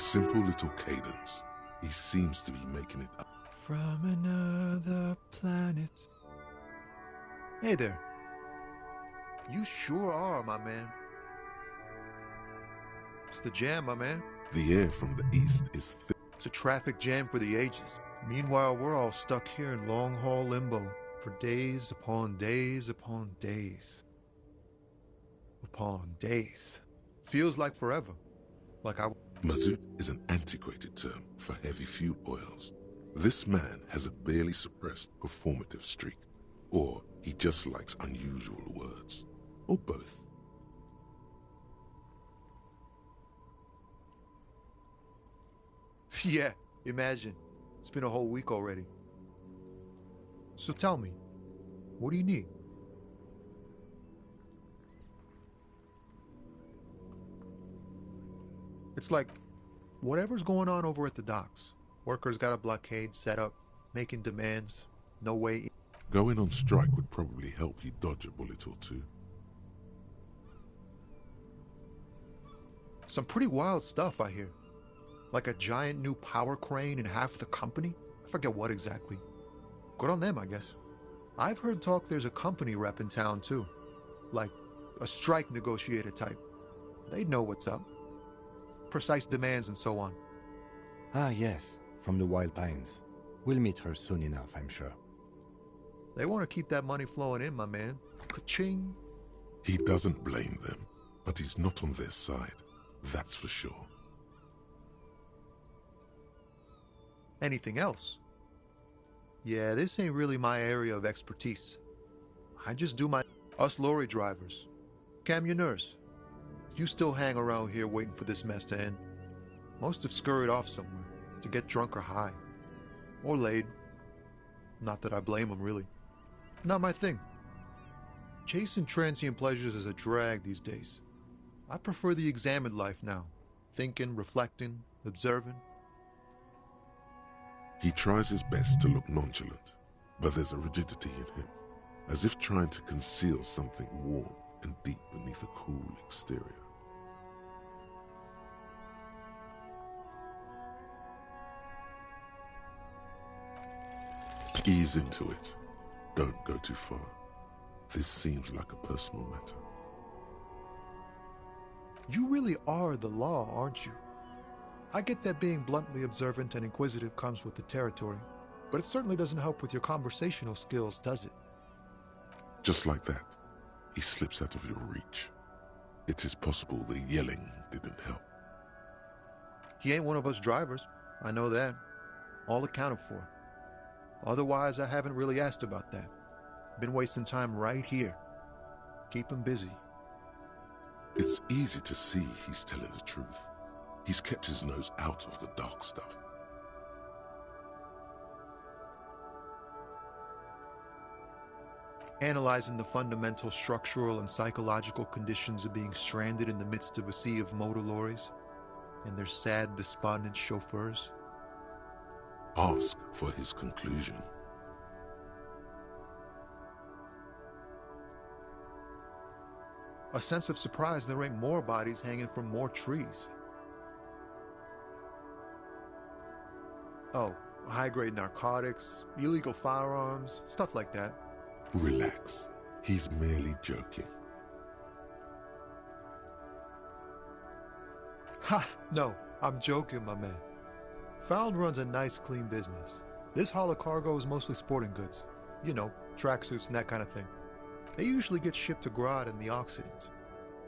simple little cadence. He seems to be making it up. From another planet. Hey there. You sure are, my man. It's the jam, my man. The air from the east is thick. It's a traffic jam for the ages. Meanwhile, we're all stuck here in long-haul limbo for days upon days upon days. Upon days. Feels like forever. Like I... Mazout is an antiquated term for heavy fuel oils. This man has a barely suppressed performative streak. Or he just likes unusual words. Or both. Yeah, imagine. It's been a whole week already. So tell me, what do you need? It's like, whatever's going on over at the docks. Workers got a blockade set up, making demands, no way. Going on strike would probably help you dodge a bullet or two. Some pretty wild stuff, I hear. Like a giant new power crane in half the company? I forget what exactly. Good on them, I guess. I've heard talk there's a company rep in town, too. Like, a strike negotiator type. They'd know what's up. Precise demands and so on. Ah, yes, from the Wild Pines. We'll meet her soon enough, I'm sure. They want to keep that money flowing in, my man. Ka-ching. He doesn't blame them, but he's not on their side. That's for sure. Anything else? Yeah, this ain't really my area of expertise. I just do my... Us lorry drivers. Camionneurs. You still hang around here waiting for this mess to end. Most have scurried off somewhere to get drunk or high. Or laid. Not that I blame them, really. Not my thing. Chasing transient pleasures is a drag these days. I prefer the examined life now. Thinking, reflecting, observing. He tries his best to look nonchalant, but there's a rigidity in him, as if trying to conceal something warm and deep beneath a cool exterior. Ease into it. Don't go too far. This seems like a personal matter. You really are the law, aren't you? I get that being bluntly observant and inquisitive comes with the territory, but it certainly doesn't help with your conversational skills, does it? Just like that, he slips out of your reach. It is possible the yelling didn't help. He ain't one of us drivers. I know that. All accounted for. Otherwise, I haven't really asked about that. Been wasting time right here. Keep him busy. It's easy to see he's telling the truth. He's kept his nose out of the dark stuff. Analyzing the fundamental structural and psychological conditions of being stranded in the midst of a sea of motor lorries and their sad, despondent chauffeurs. Ask for his conclusion. A sense of surprise there ain't more bodies hanging from more trees. Oh, high-grade narcotics, illegal firearms, stuff like that. Relax. He's merely joking. Ha! No, I'm joking, my man. Found runs a nice, clean business. This haul of cargo is mostly sporting goods. You know, tracksuits and that kind of thing. They usually get shipped to Grodd in the Occident.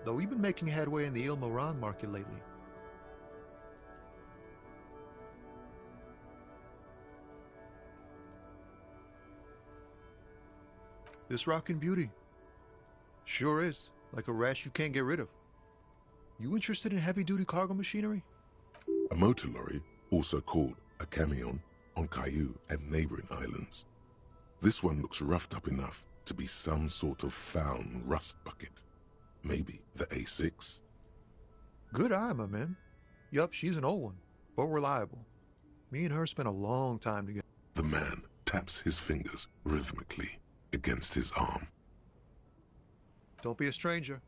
Though we've been making headway in the Il Moran market lately. This rockin' beauty. Sure is. Like a rash you can't get rid of. You interested in heavy-duty cargo machinery? A motor lorry, also called a camion, on Caillou and neighboring islands. This one looks roughed up enough to be some sort of found rust bucket. Maybe the A6. Good eye, my man. Yup, she's an old one, but reliable. Me and her spent a long time together. The man taps his fingers rhythmically against his arm. Don't be a stranger.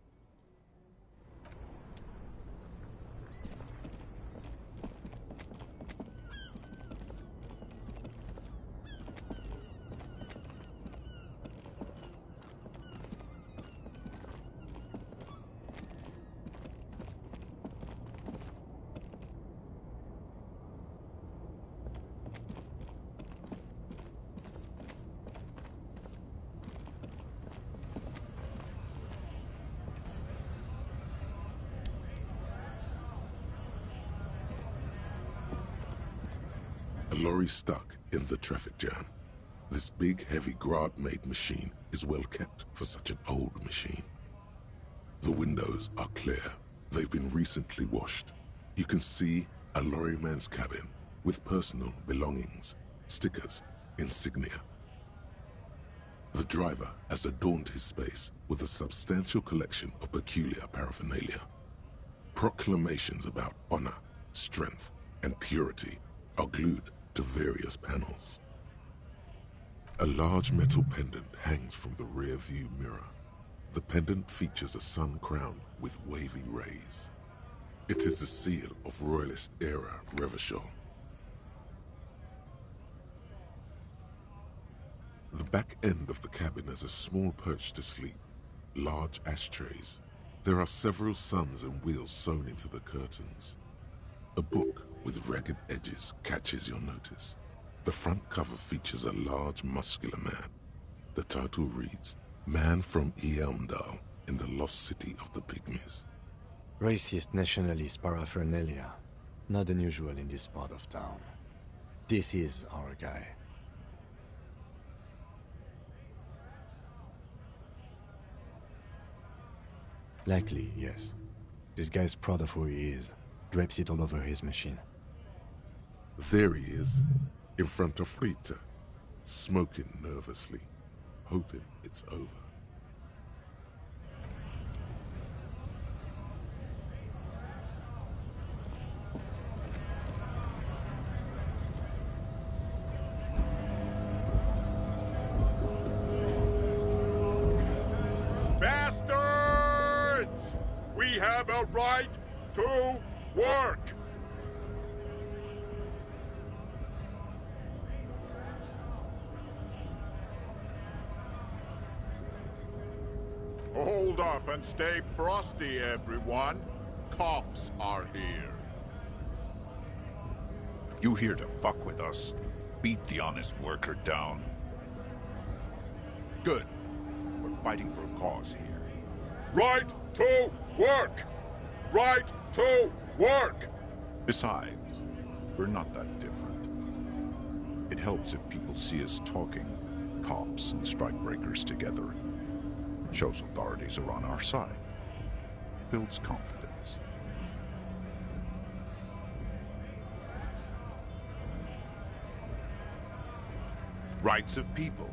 lorry stuck in the traffic jam. This big, heavy Grad-made machine is well kept for such an old machine. The windows are clear. They've been recently washed. You can see a lorryman's cabin with personal belongings, stickers, insignia. The driver has adorned his space with a substantial collection of peculiar paraphernalia. Proclamations about honor, strength, and purity are glued to various panels. A large metal pendant hangs from the rear view mirror. The pendant features a sun crowned with wavy rays. It is the seal of Royalist-era Revachol. The back end of the cabin has a small perch to sleep, large ashtrays. There are several suns and wheels sewn into the curtains. A book with ragged edges catches your notice. The front cover features a large, muscular man. The title reads, Man from Eamdal in the Lost City of the Pygmies. Racist nationalist paraphernalia. Not unusual in this part of town. This is our guy. Likely, yes. This guy's proud of who he is. Drapes it all over his machine. There he is, in front of Rita, smoking nervously, hoping it's over. Bastards! We have a right to work! Hold up and stay frosty, everyone. Cops are here. You here to fuck with us? Beat the honest worker down. Good. We're fighting for a cause here. Right to work! Right to work! Besides, we're not that different. It helps if people see us talking, cops and strikebreakers together. Shows authorities are on our side. Builds confidence. Rights of people,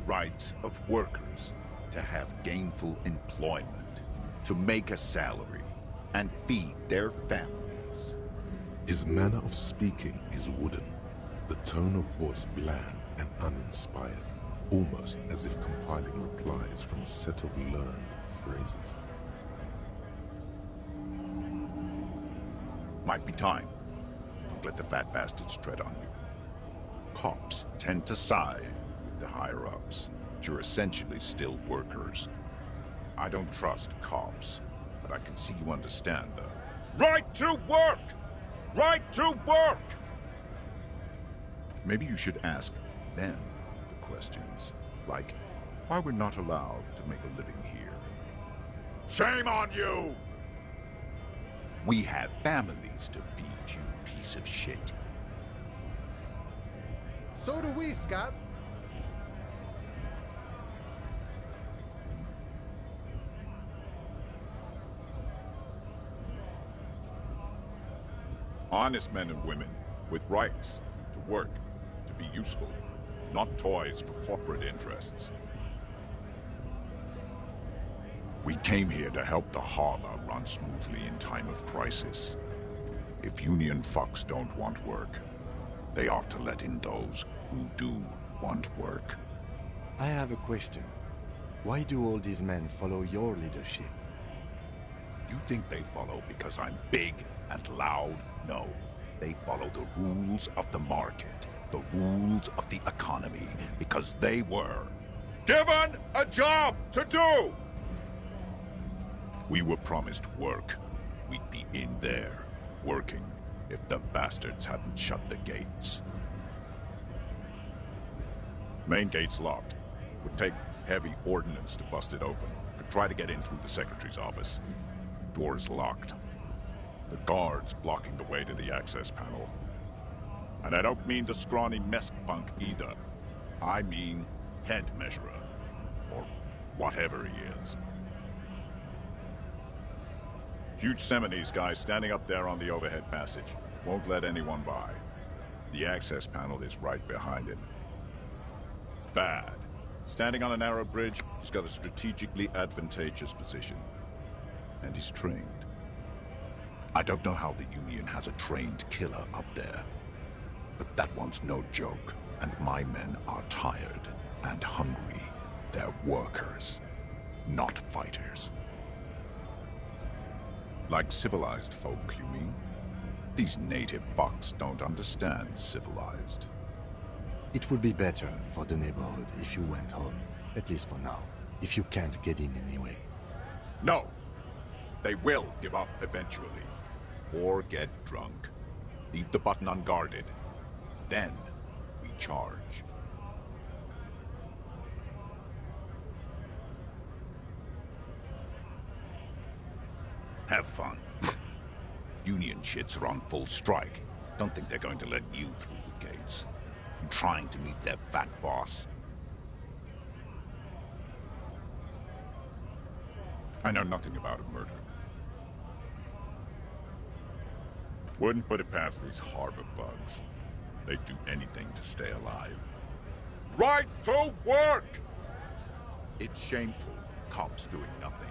rights of workers, to have gainful employment, to make a salary, and feed their families. His manner of speaking is wooden, the tone of voice bland and uninspired, almost as if compiling replies from a set of learned phrases. Might be time. Don't let the fat bastards tread on you. Cops tend to side with the higher-ups, but you're essentially still workers. I don't trust cops, but I can see you understand the right to work! Right to work! Maybe you should ask them the questions, like why we're not allowed to make a living here. Shame on you! We have families to feed, you piece of shit. So do we, Scott. Honest men and women with rights to work, to be useful, not toys for corporate interests. We came here to help the harbor run smoothly in time of crisis. If union fucks don't want work, they ought to let in those who do want work. I have a question. Why do all these men follow your leadership? You think they follow because I'm big and loud? No. They follow the rules of the market, the rules of the economy, because they were given a job to do! We were promised work. We'd be in there, working, if the bastards hadn't shut the gates. Main gate's locked. Would take heavy ordnance to bust it open. Could try to get in through the secretary's office. Door's locked. The guards blocking the way to the access panel. And I don't mean the scrawny mess punk either. I mean head measurer. Or whatever he is. Huge Seminese guy standing up there on the overhead passage. Won't let anyone by. The access panel is right behind him. Bad. Standing on a narrow bridge, he's got a strategically advantageous position. And he's trained. I don't know how the Union has a trained killer up there. But that one's no joke, and my men are tired and hungry. They're workers, not fighters. Like civilized folk, you mean? These native fucks don't understand civilized. It would be better for the neighborhood if you went home, at least for now, if you can't get in anyway. No! They will give up eventually. Or get drunk. Leave the button unguarded. Then, we charge. Have fun. Union shits are on full strike. Don't think they're going to let you through the gates. I'm trying to meet their fat boss. I know nothing about a murder. Wouldn't put it past these harbor bugs. They'd do anything to stay alive. Right to work! It's shameful. Cops doing nothing.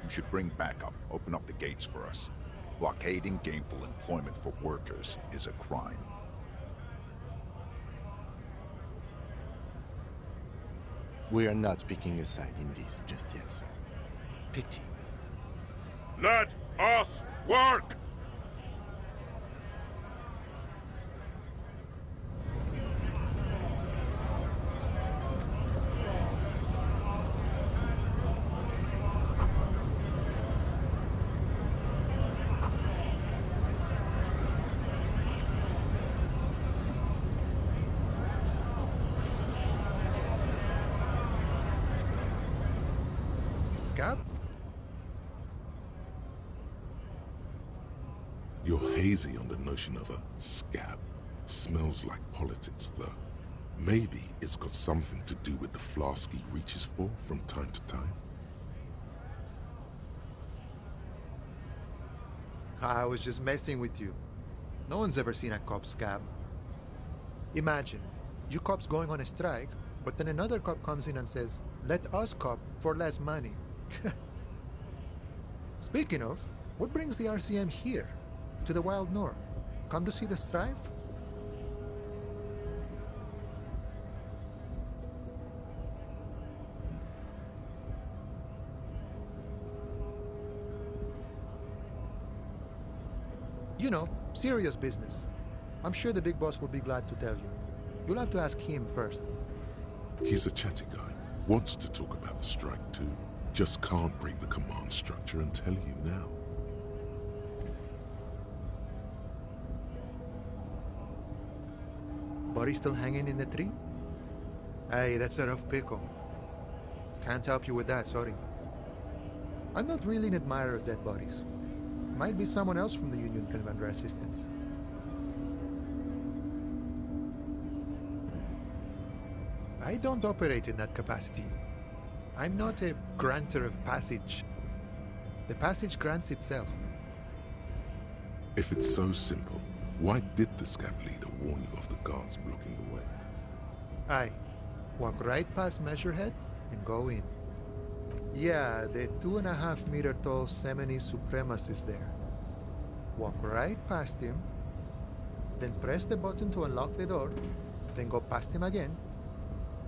You should bring backup. Open up the gates for us. Blockading gainful employment for workers is a crime. We are not picking a side in this just yet, sir. Pity. Let us work! Scab? You're hazy on the notion of a scab. Smells like politics, though. Maybe it's got something to do with the flask he reaches for from time to time. I was just messing with you. No one's ever seen a cop scab. Imagine, you cops going on a strike, but then another cop comes in and says, "Let us cop for less money." Speaking of, what brings the RCM here? To the Wild North? Come to see the strife? You know, serious business. I'm sure the big boss will be glad to tell you. You'll have to ask him first. He's a chatty guy. Wants to talk about the strike too. Just can't break the command structure and tell you now. Body still hanging in the tree? Hey, that's a rough pickle. Can't help you with that, sorry. I'm not really an admirer of dead bodies. Might be someone else from the Union can render assistance. I don't operate in that capacity. I'm not a granter of passage. The passage grants itself. If it's so simple, why did the scab leader warn you of the guards blocking the way? Aye. Walk right past Measurehead and go in. Yeah, the 2.5-meter tall Seminese supremacist there. Walk right past him, then press the button to unlock the door, then go past him again,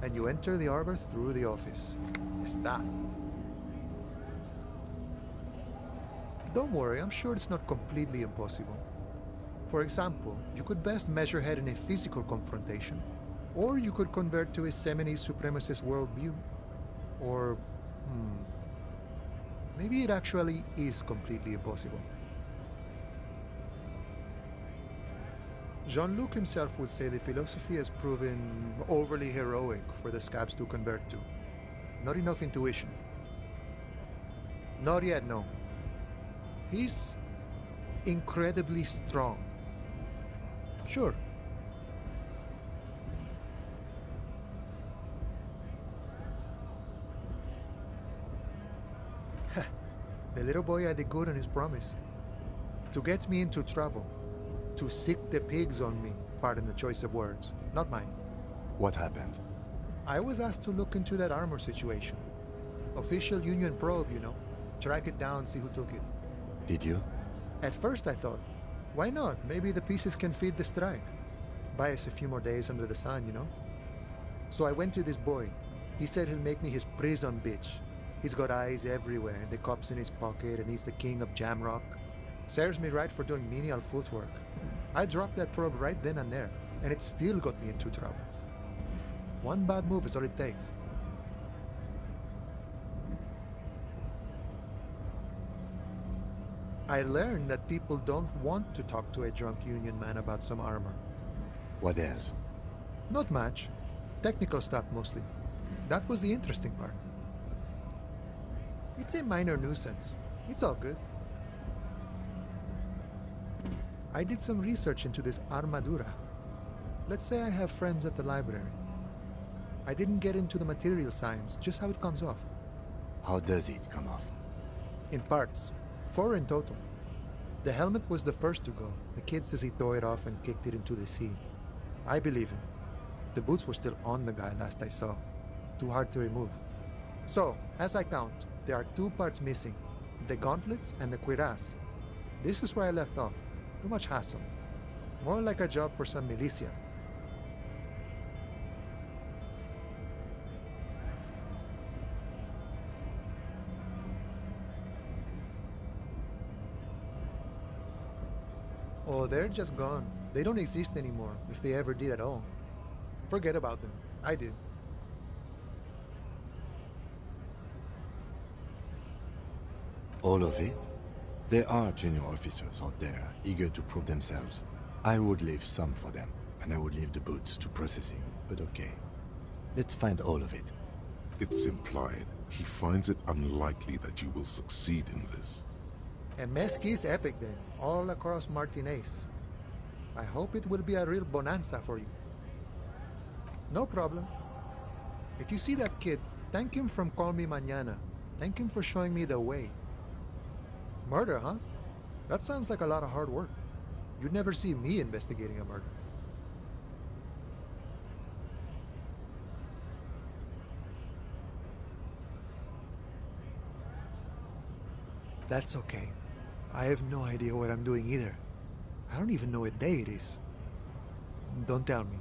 and you enter the arbor through the office. Está. Don't worry, I'm sure it's not completely impossible. For example, you could best Measurehead in a physical confrontation, or you could convert to a Seminese supremacist worldview. Or, maybe it actually is completely impossible. Jean-Luc himself would say the philosophy has proven overly heroic for the scabs to convert to. Not enough intuition. Not yet, no. He's incredibly strong. Sure, The little boy had it good on his promise. To get me into trouble. To sick the pigs on me. Pardon the choice of words. Not mine. What happened? I was asked to look into that armor situation. Official Union probe, you know. Track it down, see who took it. Did you? At first I thought, why not? Maybe the pieces can feed the strike. Buy us a few more days under the sun, you know? So I went to this boy. He said he'll make me his prison bitch. He's got eyes everywhere, and the cops in his pocket, and he's the king of Jamrock. Serves me right for doing menial footwork. I dropped that probe right then and there, and it still got me into trouble. One bad move is all it takes. I learned that people don't want to talk to a drunk Union man about some armor. What else? Not much. Technical stuff mostly. That was the interesting part. It's a minor nuisance. It's all good. I did some research into this armadura. Let's say I have friends at the library. I didn't get into the material science, just how it comes off. How does it come off? In parts. 4 in total. The helmet was the first to go. The kid says he tore it off and kicked it into the sea. I believe him. The boots were still on the guy last I saw. Too hard to remove. So, as I count, there are 2 parts missing. The gauntlets and the cuirass. This is where I left off. Too much hassle. More like a job for some militia. Oh, they're just gone. They don't exist anymore, if they ever did at all. Forget about them. I did. All of it? There are junior officers out there, eager to prove themselves. I would leave some for them, and I would leave the boots to processing, but okay. Let's find all of it. It's implied. He finds it unlikely that you will succeed in this. A Mesqui's epic then, all across Martinez. I hope it will be a real bonanza for you. No problem. If you see that kid, thank him from Call Me Mañana. Thank him for showing me the way. Murder, huh? That sounds like a lot of hard work. You'd never see me investigating a murder. That's okay. I have no idea what I'm doing either. I don't even know what day it is. Don't tell me.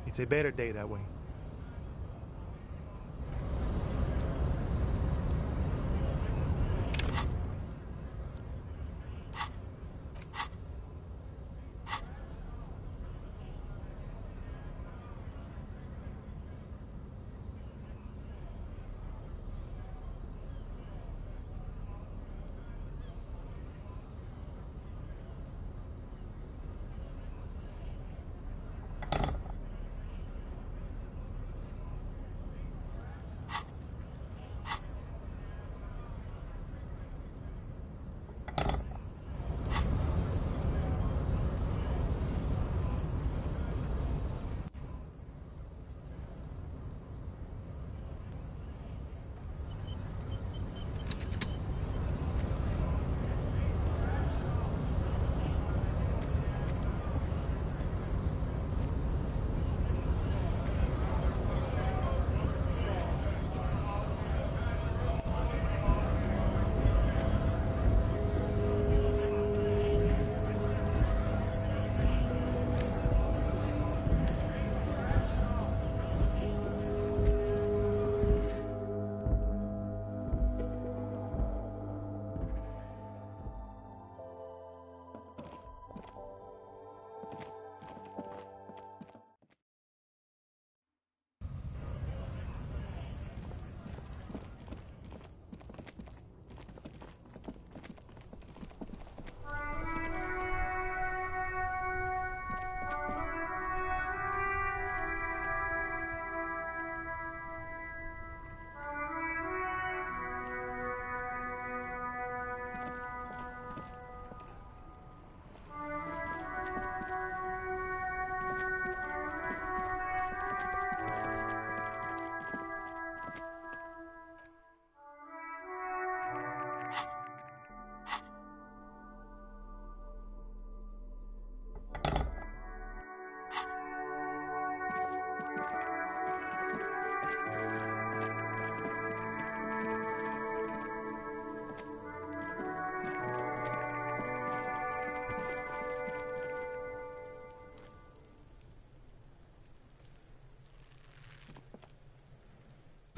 It's a better day that way.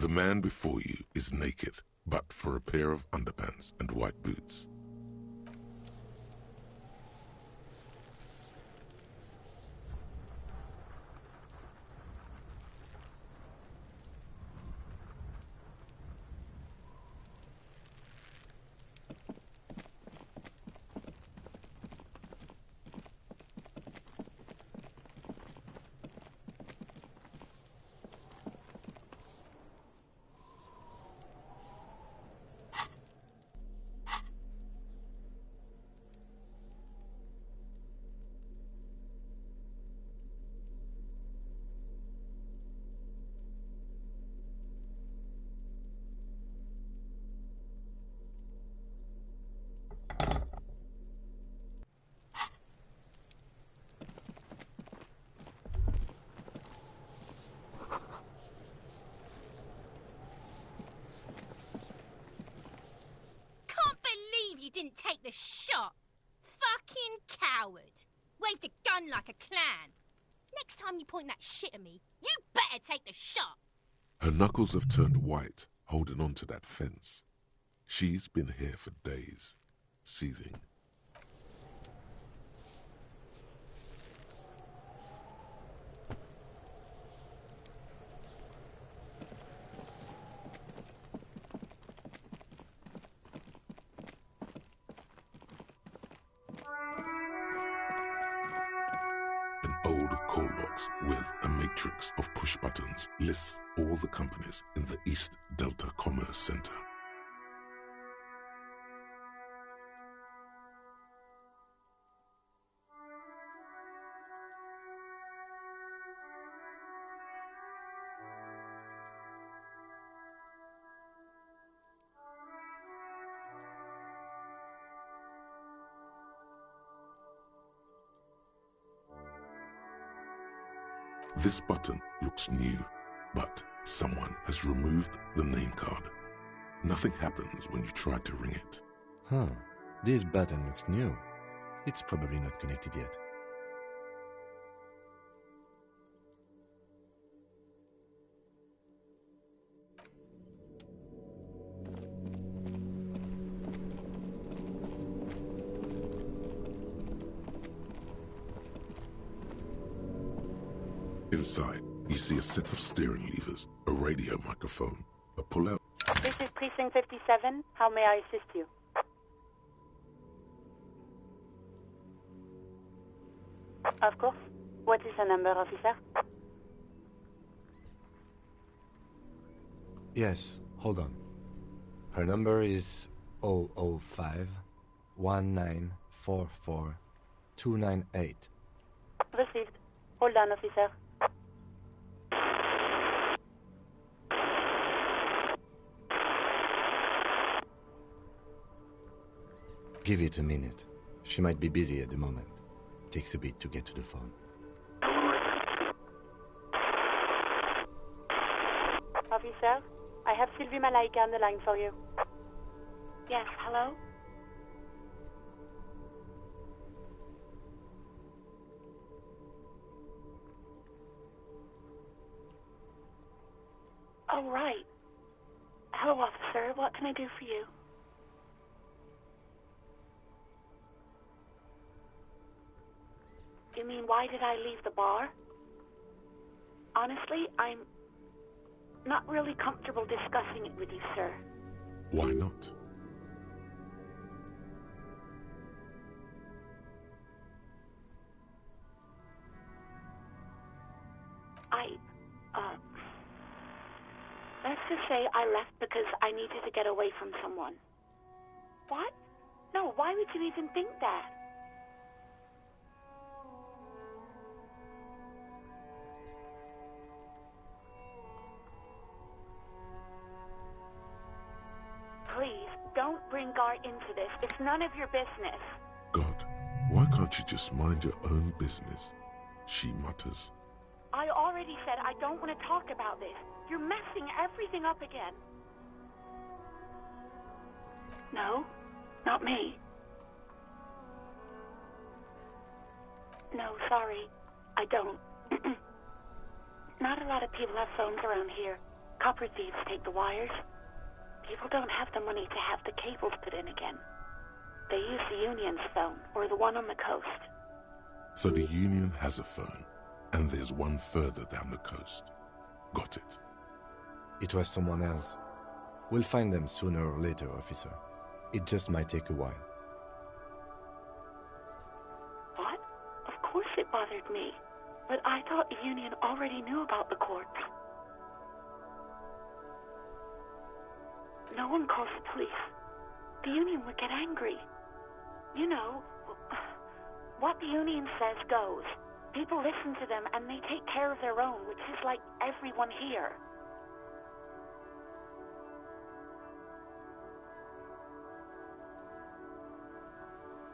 The man before you is naked, but for a pair of underpants and white boots. You didn't take the shot. Fucking coward. Waved a gun like a clown. Next time you point that shit at me, you better take the shot. Her knuckles have turned white, holding on to that fence. She's been here for days, seething. An old call box with a matrix of push buttons lists all the companies in the East Delta Commerce Center. This button looks new, but someone has removed the name card. Nothing happens when you try to ring it. Huh. This button looks new. It's probably not connected yet. Inside, you see a set of steering levers, a radio microphone, a pull-out. This is Precinct 57. How may I assist you? Of course. What is the number, officer? Yes, hold on. Her number is 005 1944 298. Received. Hold on, officer. Give it a minute. She might be busy at the moment. Takes a bit to get to the phone. Officer, I have Sylvie Malaika on the line for you. Yes, hello? Oh, right. Hello, officer. What can I do for you? You mean, why did I leave the bar? Honestly, I'm not really comfortable discussing it with you, sir. Why not? Let's just say I left because I needed to get away from someone. What? No, why would you even think that? Please, don't bring Gar into this. It's none of your business. God, why can't you just mind your own business? She mutters. I already said I don't want to talk about this. You're messing everything up again. No, not me. No, sorry. I don't. Not a lot of people have phones around here. Copper thieves take the wires. People don't have the money to have the cables put in again. They use the Union's phone, or the one on the coast. So the Union has a phone, and there's one further down the coast. Got it. It was someone else. We'll find them sooner or later, officer. It just might take a while. What? Of course it bothered me. But I thought the Union already knew about the corpse. No one calls the police. The Union would get angry. You know, what the Union says goes. People listen to them and they take care of their own, which is like everyone here.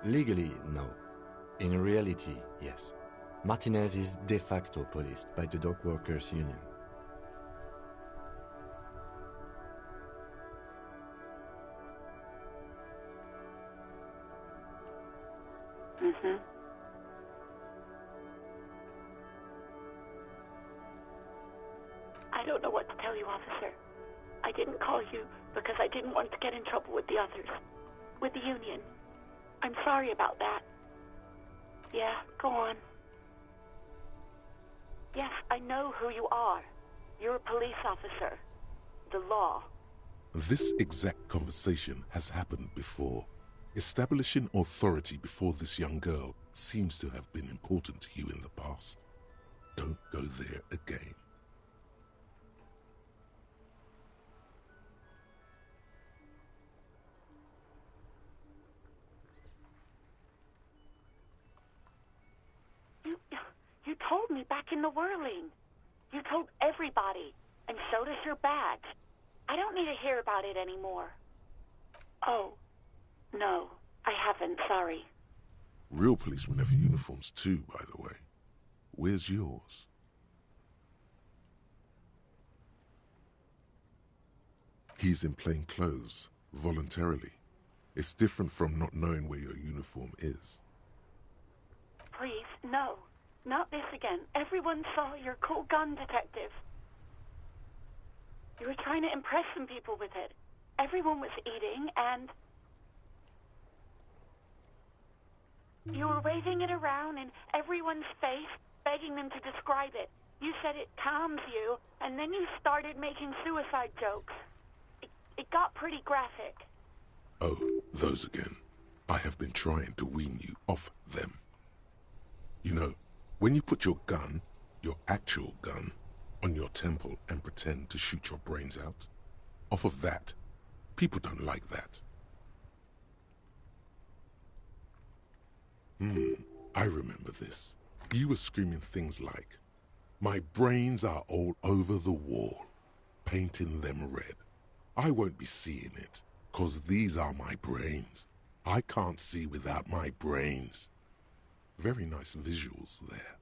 Legally, no. In reality, yes. Martinez is de facto policed by the Dock Workers Union. Mm-hmm. I don't know what to tell you, officer. I didn't call you because I didn't want to get in trouble with the others. With the Union. I'm sorry about that. Yeah, go on. Yes, I know who you are. You're a police officer. The law. This exact conversation has happened before. Establishing authority before this young girl seems to have been important to you in the past. Don't go there again. You told me back in the whirling. You told everybody, and so does your badge. I don't need to hear about it anymore. Oh, no, I haven't, sorry. Real policemen have uniforms too, by the way. Where's yours? He's in plain clothes, voluntarily. It's different from not knowing where your uniform is. Please, no. Not this again. Everyone saw your cool gun detective. You were trying to impress some people with it. Everyone was eating, and you were waving it around in everyone's face, begging them to describe it. You said it calms you, and then you started making suicide jokes. It got pretty graphic. Oh, those again. I have been trying to wean you off them. You know, when you put your gun, your actual gun, on your temple and pretend to shoot your brains out, off of that, people don't like that. I remember this. You were screaming things like, "My brains are all over the wall," painting them red. I won't be seeing it, 'cause these are my brains. I can't see without my brains. Very nice visuals there.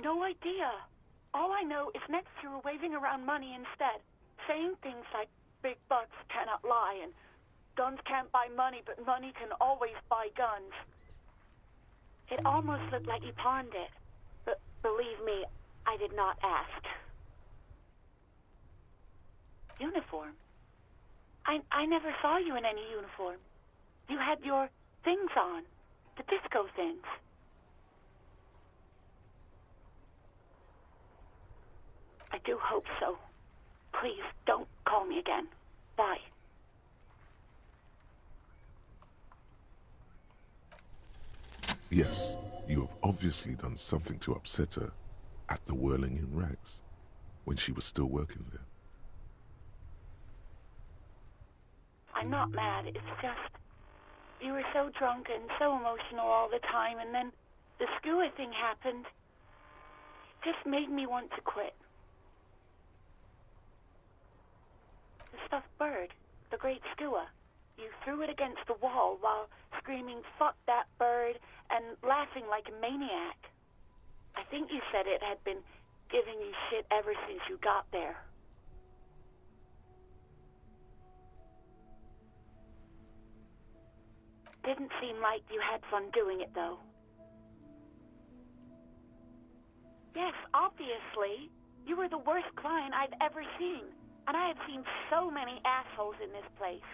No idea. All I know is next you were waving around money instead, saying things like big bucks cannot lie and guns can't buy money, but money can always buy guns. It almost looked like you pawned it, but believe me, I did not ask. Uniform? I never saw you in any uniform. You had your things on, the disco things. I do hope so. Please, don't call me again. Bye. Yes, you have obviously done something to upset her at the Whirling in Rags, when she was still working there. I'm not mad, it's just you were so drunk and so emotional all the time, and then the skua thing happened. It just made me want to quit. The stuffed bird, the great skua, you threw it against the wall while screaming, "Fuck that bird," and laughing like a maniac. I think you said it had been giving you shit ever since you got there. Didn't seem like you had fun doing it, though. Yes, obviously. You were the worst client I've ever seen. And I have seen so many assholes in this place.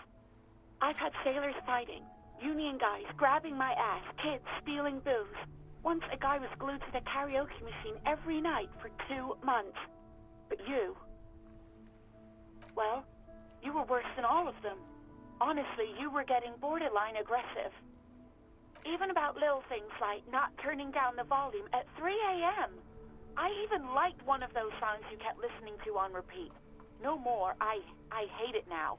I've had sailors fighting, union guys grabbing my ass, kids stealing booze. Once a guy was glued to the karaoke machine every night for 2 months. But you... well, you were worse than all of them. Honestly, you were getting borderline aggressive. Even about little things like not turning down the volume at 3 a.m. I even liked one of those songs you kept listening to on repeat. No more. I hate it now.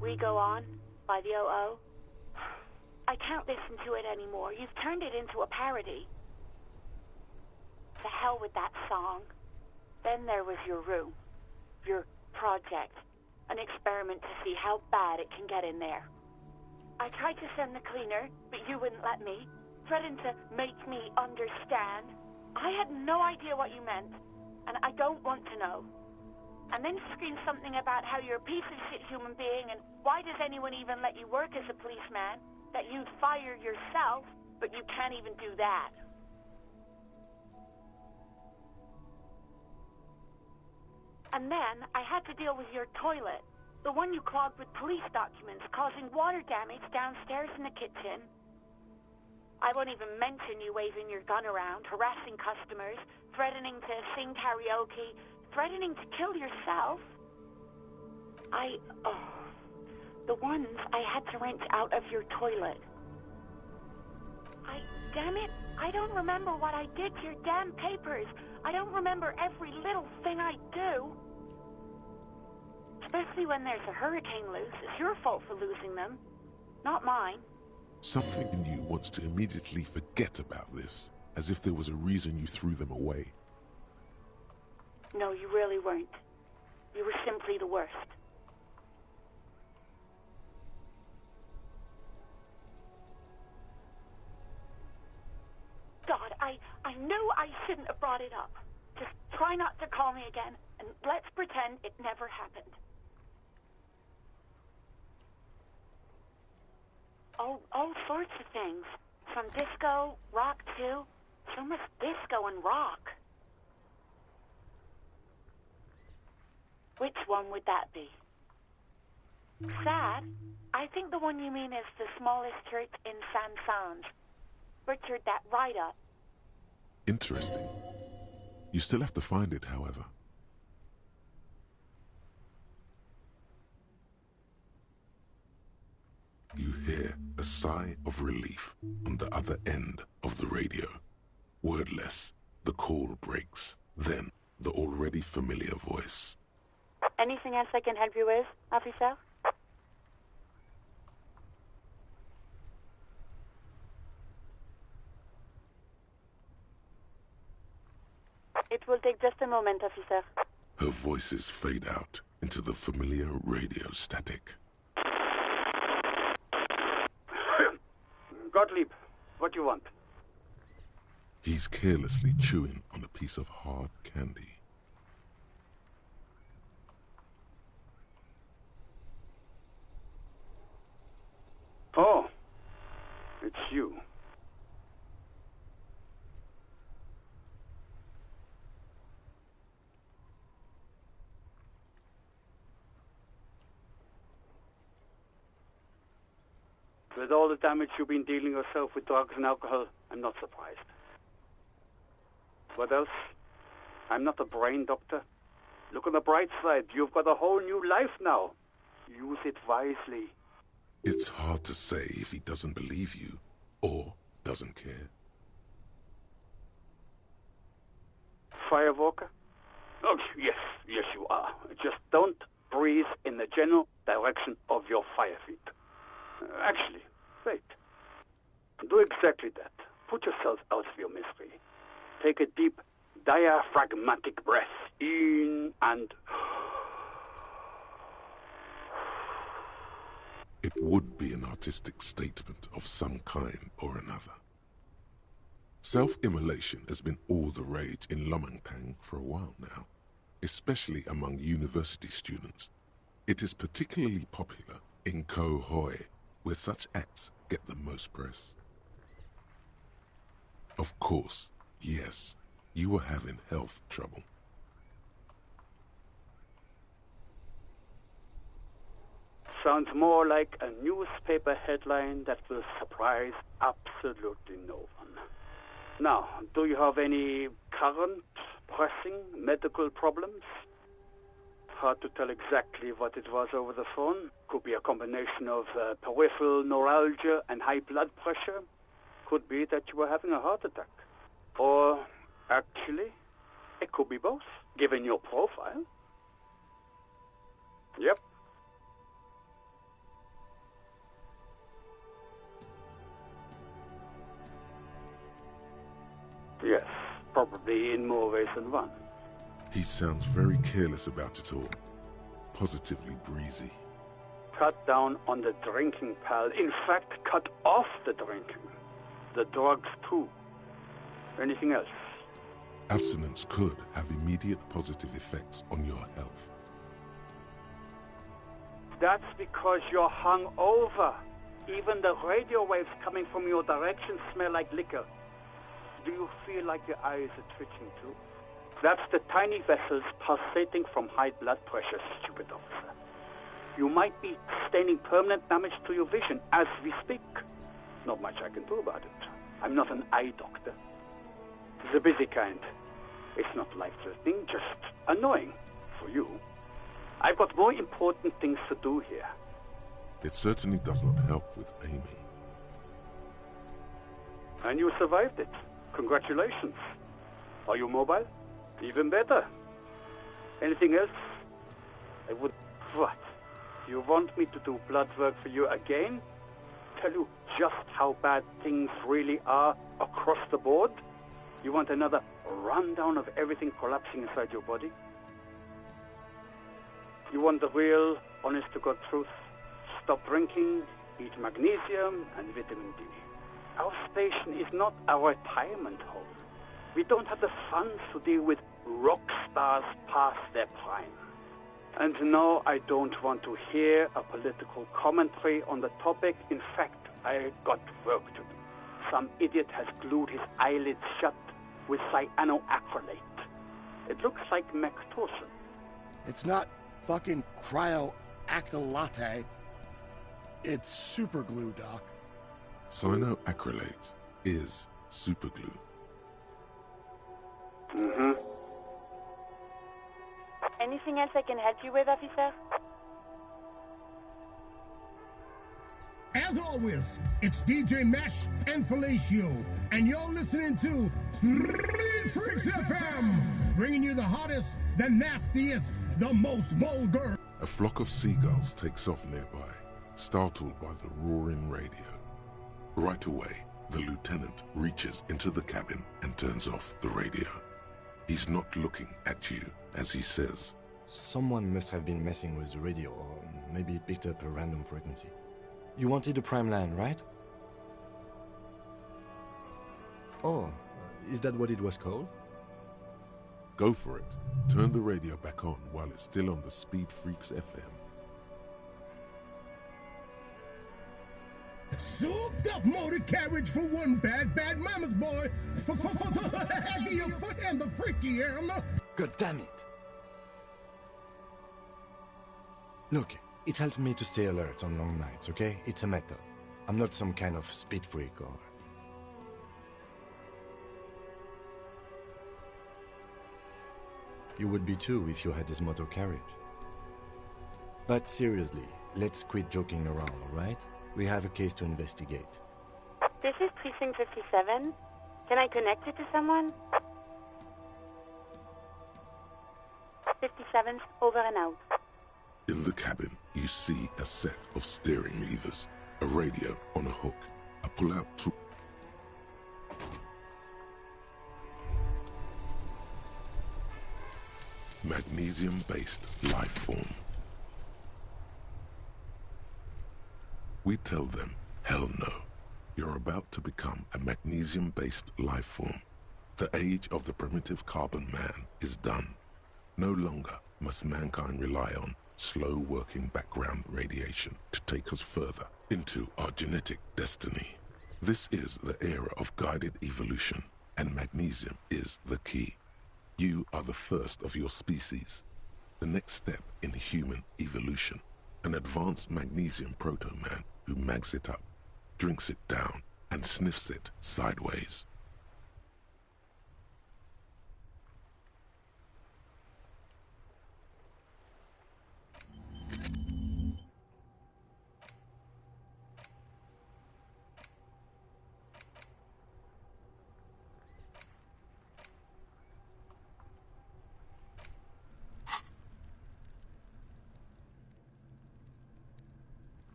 We Go On by the O.O. I can't listen to it anymore. You've turned it into a parody. To hell with that song. Then there was your room. Your project. An experiment to see how bad it can get in there. I tried to send the cleaner, but you wouldn't let me. Threatened to make me understand. I had no idea what you meant, and I don't want to know. And then screamed something about how you're a piece of shit human being, and why does anyone even let you work as a policeman? That you'd fire yourself, but you can't even do that. And then I had to deal with your toilet, the one you clogged with police documents, causing water damage downstairs in the kitchen. I won't even mention you waving your gun around, harassing customers, threatening to sing karaoke, threatening to kill yourself. The ones I had to wrench out of your toilet. Damn it, I don't remember what I did to your damn papers. I don't remember every little thing I do. Especially when there's a hurricane loose. It's your fault for losing them, not mine. Something in you wants to immediately forget about this, as if there was a reason you threw them away. No, you really weren't. You were simply the worst. God, I knew I shouldn't have brought it up. Just try not to call me again, and let's pretend it never happened. Oh, all sorts of things. From disco, rock too. So much disco and rock. Which one would that be? Sad? I think the one you mean is the smallest church in Saint-Saëns. Butchered that right up. Interesting. You still have to find it, however. You hear a sigh of relief on the other end of the radio. Wordless, the call breaks. Then, the already familiar voice. Anything else I can help you with, officer? It will take just a moment, officer. Her voices fade out into the familiar radio static. Gottlieb, what do you want? He's carelessly chewing on a piece of hard candy. Oh, it's you. With all the damage you've been dealing yourself with drugs and alcohol, I'm not surprised. What else? I'm not a brain doctor. Look on the bright side. You've got a whole new life now. Use it wisely. It's hard to say if he doesn't believe you, or doesn't care. Firewalker? Oh, yes, you are. Just don't breathe in the general direction of your fire feet. Actually, wait. Do exactly that. Put yourself out of your misery. Take a deep, diaphragmatic breath in and... It would be an artistic statement of some kind or another. Self-immolation has been all the rage in Lomangpang for a while now, especially among university students. It is particularly popular in Koh Hoi, where such acts get the most press. Of course, yes, you were having health trouble. Sounds more like a newspaper headline that will surprise absolutely no one. Now, do you have any current, pressing medical problems? Hard to tell exactly what it was over the phone. Could be a combination of peripheral neuralgia and high blood pressure. Could be that you were having a heart attack. Or, actually, it could be both, given your profile. Yep. Yes, probably in more ways than one. He sounds very careless about it all. Positively breezy. Cut down on the drinking, pal. In fact, cut off the drinking. The drugs, too. Anything else? Abstinence could have immediate positive effects on your health. That's because you're hungover. Even the radio waves coming from your direction smell like liquor. Do you feel like your eyes are twitching too? That's the tiny vessels pulsating from high blood pressure, stupid officer. You might be sustaining permanent damage to your vision as we speak. Not much I can do about it. I'm not an eye doctor. The busy kind. It's not life-threatening, just annoying for you. I've got more important things to do here. It certainly does not help with aiming. And you survived it. Congratulations. Are you mobile? Even better. Anything else? I would... What? You want me to do blood work for you again? Tell you just how bad things really are across the board? You want another rundown of everything collapsing inside your body? You want the real, honest-to-God truth? Stop drinking, eat magnesium and vitamin D. Our station is not a retirement home. We don't have the funds to deal with rock stars past their prime. And no, I don't want to hear a political commentary on the topic. In fact, I got work to do. Some idiot has glued his eyelids shut with cyanoacrylate. It looks like Mectorson. It's not fucking cryoacrylate. It's super glue, Doc. Cyanoacrylate is superglue. Anything else I can help you with, officer? As always, it's DJ Mesh and Felicio, and you're listening to Street Freaks FM, bringing you the hottest, the nastiest, the most vulgar. A flock of seagulls takes off nearby, startled by the roaring radio. Right away, the lieutenant reaches into the cabin and turns off the radio. He's not looking at you as he says, Someone must have been messing with the radio, or maybe picked up a random frequency. You wanted a prime line, right? Oh, is that what it was called? Go for it. Turn the radio back on while it's still on the Speed Freaks FM. Souped up motor carriage for one bad mama's boy. For the heavier foot and the freakier. God damn it! Look, it helps me to stay alert on long nights, okay? It's a method. I'm not some kind of speed freak or... You would be too if you had this motor carriage. But seriously, let's quit joking around, alright? We have a case to investigate. This is Precinct 57. Can I connect it to someone? 57's over and out. In the cabin, you see a set of steering levers, a radio on a hook, a pull-out tool. Magnesium-based life form. We tell them, hell no. You're about to become a magnesium-based life form. The age of the primitive carbon man is done. No longer must mankind rely on slow-working background radiation to take us further into our genetic destiny. This is the era of guided evolution, and magnesium is the key. You are the first of your species, the next step in human evolution. An advanced magnesium proto-man who mags it up, drinks it down, and sniffs it sideways.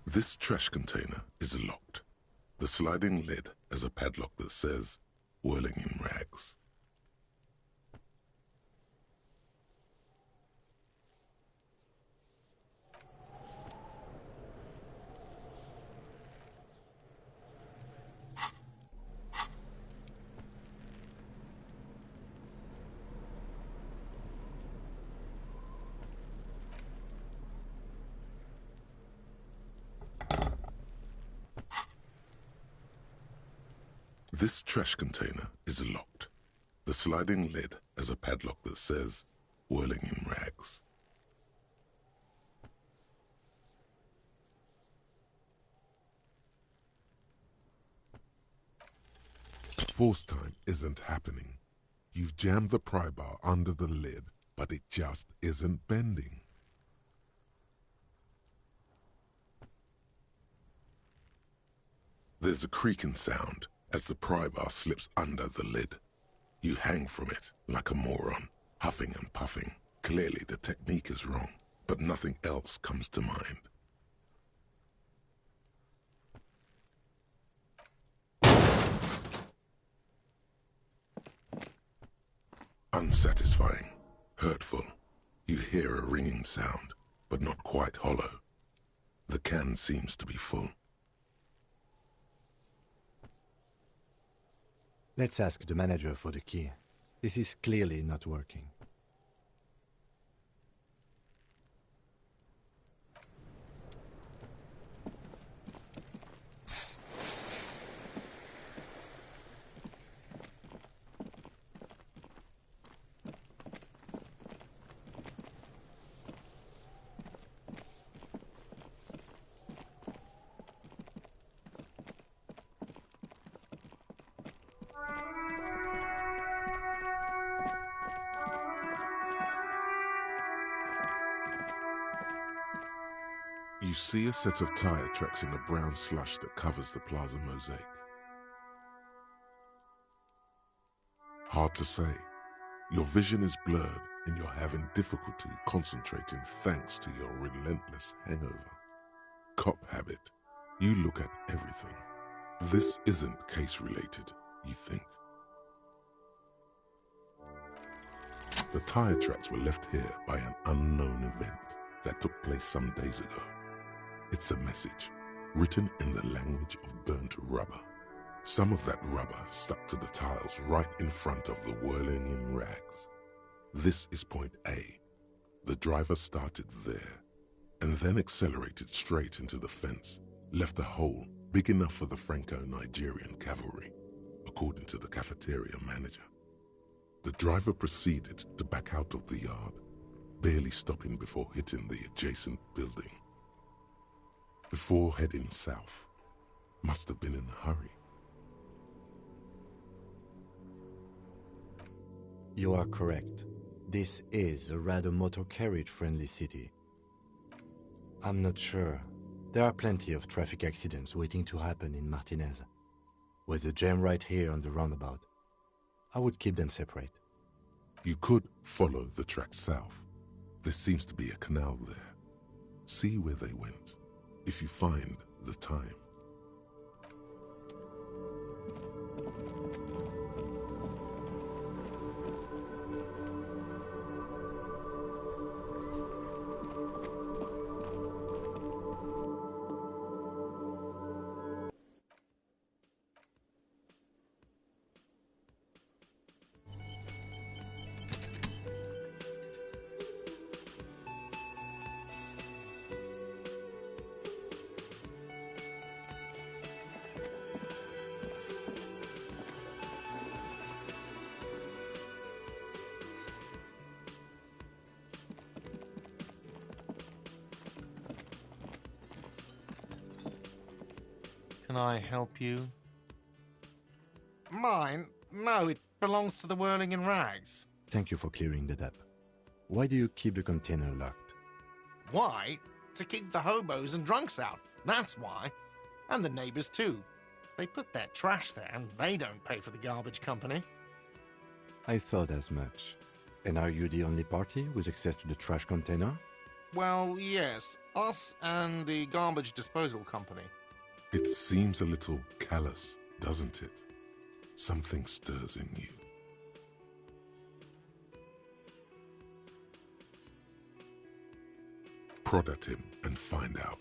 This trash container is locked. The sliding lid has a padlock that says, "Whirling in rags." This trash container is locked. The sliding lid has a padlock that says, "Whirling in rags." Force time isn't happening. You've jammed the pry bar under the lid, but it just isn't bending. There's a creaking sound as the pry bar slips under the lid. You hang from it like a moron, huffing and puffing. Clearly the technique is wrong, but nothing else comes to mind. Unsatisfying, hurtful. You hear a ringing sound, but not quite hollow. The can seems to be full. Let's ask the manager for the key. This is clearly not working. You see a set of tire tracks in the brown slush that covers the plaza mosaic. Hard to say. Your vision is blurred and you're having difficulty concentrating thanks to your relentless hangover. Cop habit. You look at everything. This isn't case-related, you think. The tire tracks were left here by an unknown event that took place some days ago. It's a message, written in the language of burnt rubber. Some of that rubber stuck to the tiles right in front of the whirling in rags. This is point A. The driver started there, and then accelerated straight into the fence, left a hole big enough for the Franco-Nigerian cavalry, according to the cafeteria manager. The driver proceeded to back out of the yard, barely stopping before hitting the adjacent building. Before heading south, must have been in a hurry. You are correct. This is a rather motor carriage-friendly city. I'm not sure. There are plenty of traffic accidents waiting to happen in Martinez. With the jam right here on the roundabout, I would keep them separate. You could follow the track south. There seems to be a canal there. See where they went, if you find the time. Can I help you? Mine? No, it belongs to the Whirling in Rags. Thank you for clearing that up. Why do you keep the container locked? Why? To keep the hobos and drunks out. That's why. And the neighbors too. They put their trash there and they don't pay for the garbage company. I thought as much. And are you the only party with access to the trash container? Well, yes. Us and the garbage disposal company. It seems a little callous, doesn't it? Something stirs in you. Prod at him and find out.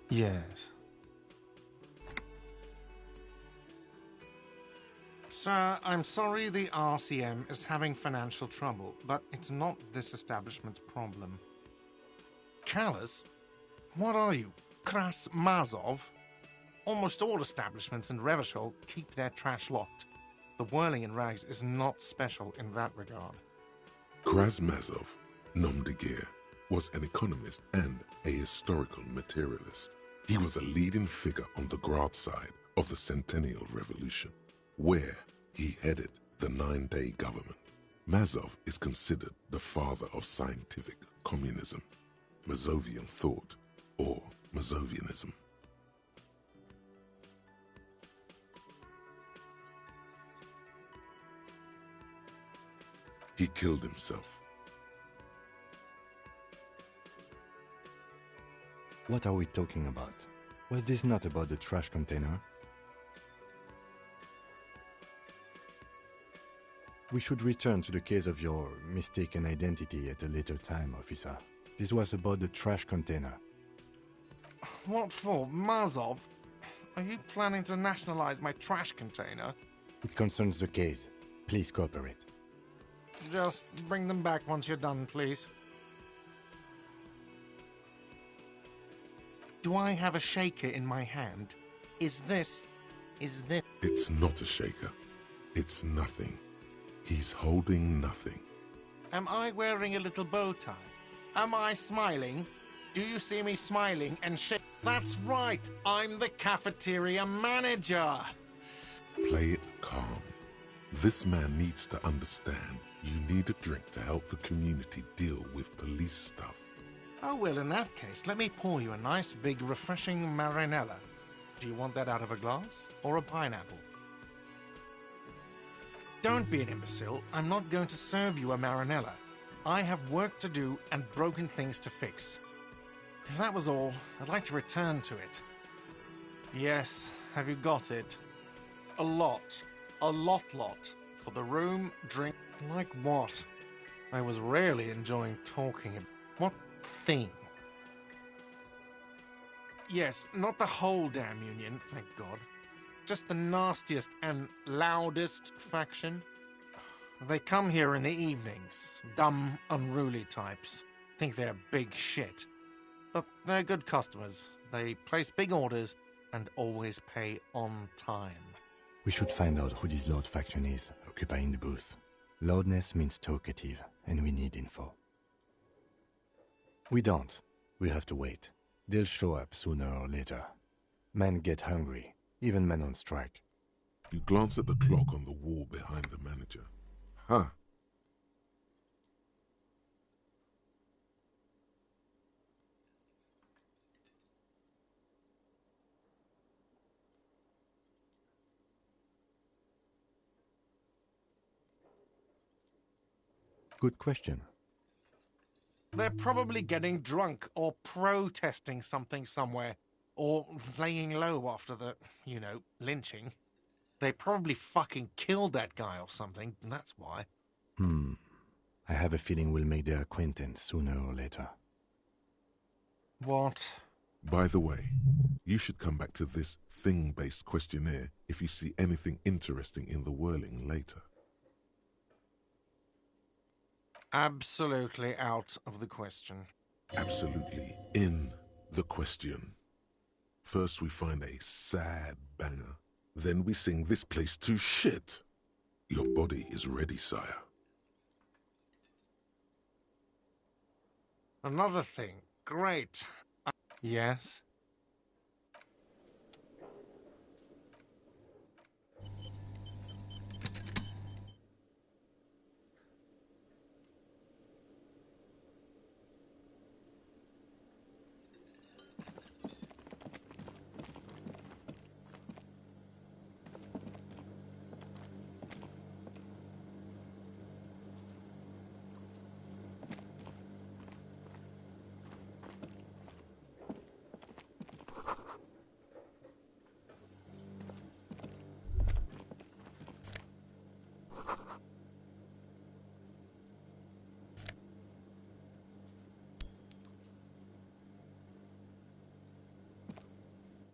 Yes. Sir, I'm sorry the RCM is having financial trouble, but it's not this establishment's problem. Callous? What are you, Kras Mazov? Almost all establishments in Revachol keep their trash locked. The Whirling in Rags is not special in that regard. Krasmazov, nom de guerre, was an economist and a historical materialist. He was a leading figure on the Grad side of the Centennial Revolution, where he headed the 9-day government. Mazov is considered the father of scientific communism, Mazovian thought, or Mazovianism. He killed himself. What are we talking about? Was this not about the trash container? We should return to the case of your mistaken identity at a later time, officer. This was about the trash container. What for? Mazov? Are you planning to nationalize my trash container? It concerns the case. Please cooperate. Just bring them back once you're done, please. Do I have a shaker in my hand? Is this... It's not a shaker. It's nothing. He's holding nothing. Am I wearing a little bow tie? Am I smiling? Do you see me smiling and shake? That's right, I'm the cafeteria manager. Play it calm. This man needs to understand you need a drink to help the community deal with police stuff. Oh, well, in that case, let me pour you a nice, big, refreshing marinella. Do you want that out of a glass or a pineapple? Don't be an imbecile. I'm not going to serve you a marinella. I have work to do and broken things to fix. If that was all, I'd like to return to it. Yes, have you got it? A lot. A lot. For the room, drink... Like what? I was rarely enjoying talking. What thing? Yes, not the whole damn union, thank God. Just the nastiest and loudest faction. They come here in the evenings. Dumb, unruly types. Think they're big shit. But they're good customers. They place big orders and always pay on time. We should find out who this Lord faction is, occupying the booth. Loudness means talkative, and we need info. We don't. We have to wait. They'll show up sooner or later. Men get hungry, even men on strike. You glance at the clock on the wall behind the manager. Huh. Good question. They're probably getting drunk or protesting something somewhere. Or laying low after the, lynching. They probably fucking killed that guy or something, and that's why. I have a feeling we'll make their acquaintance sooner or later. What? By the way, you should come back to this thing-based questionnaire if you see anything interesting in the whirling later. Absolutely out of the question. Absolutely in the question. First we find a sad banger. Then we sing this place to shit. Your body is ready, sire. Another thing. Great. Yes?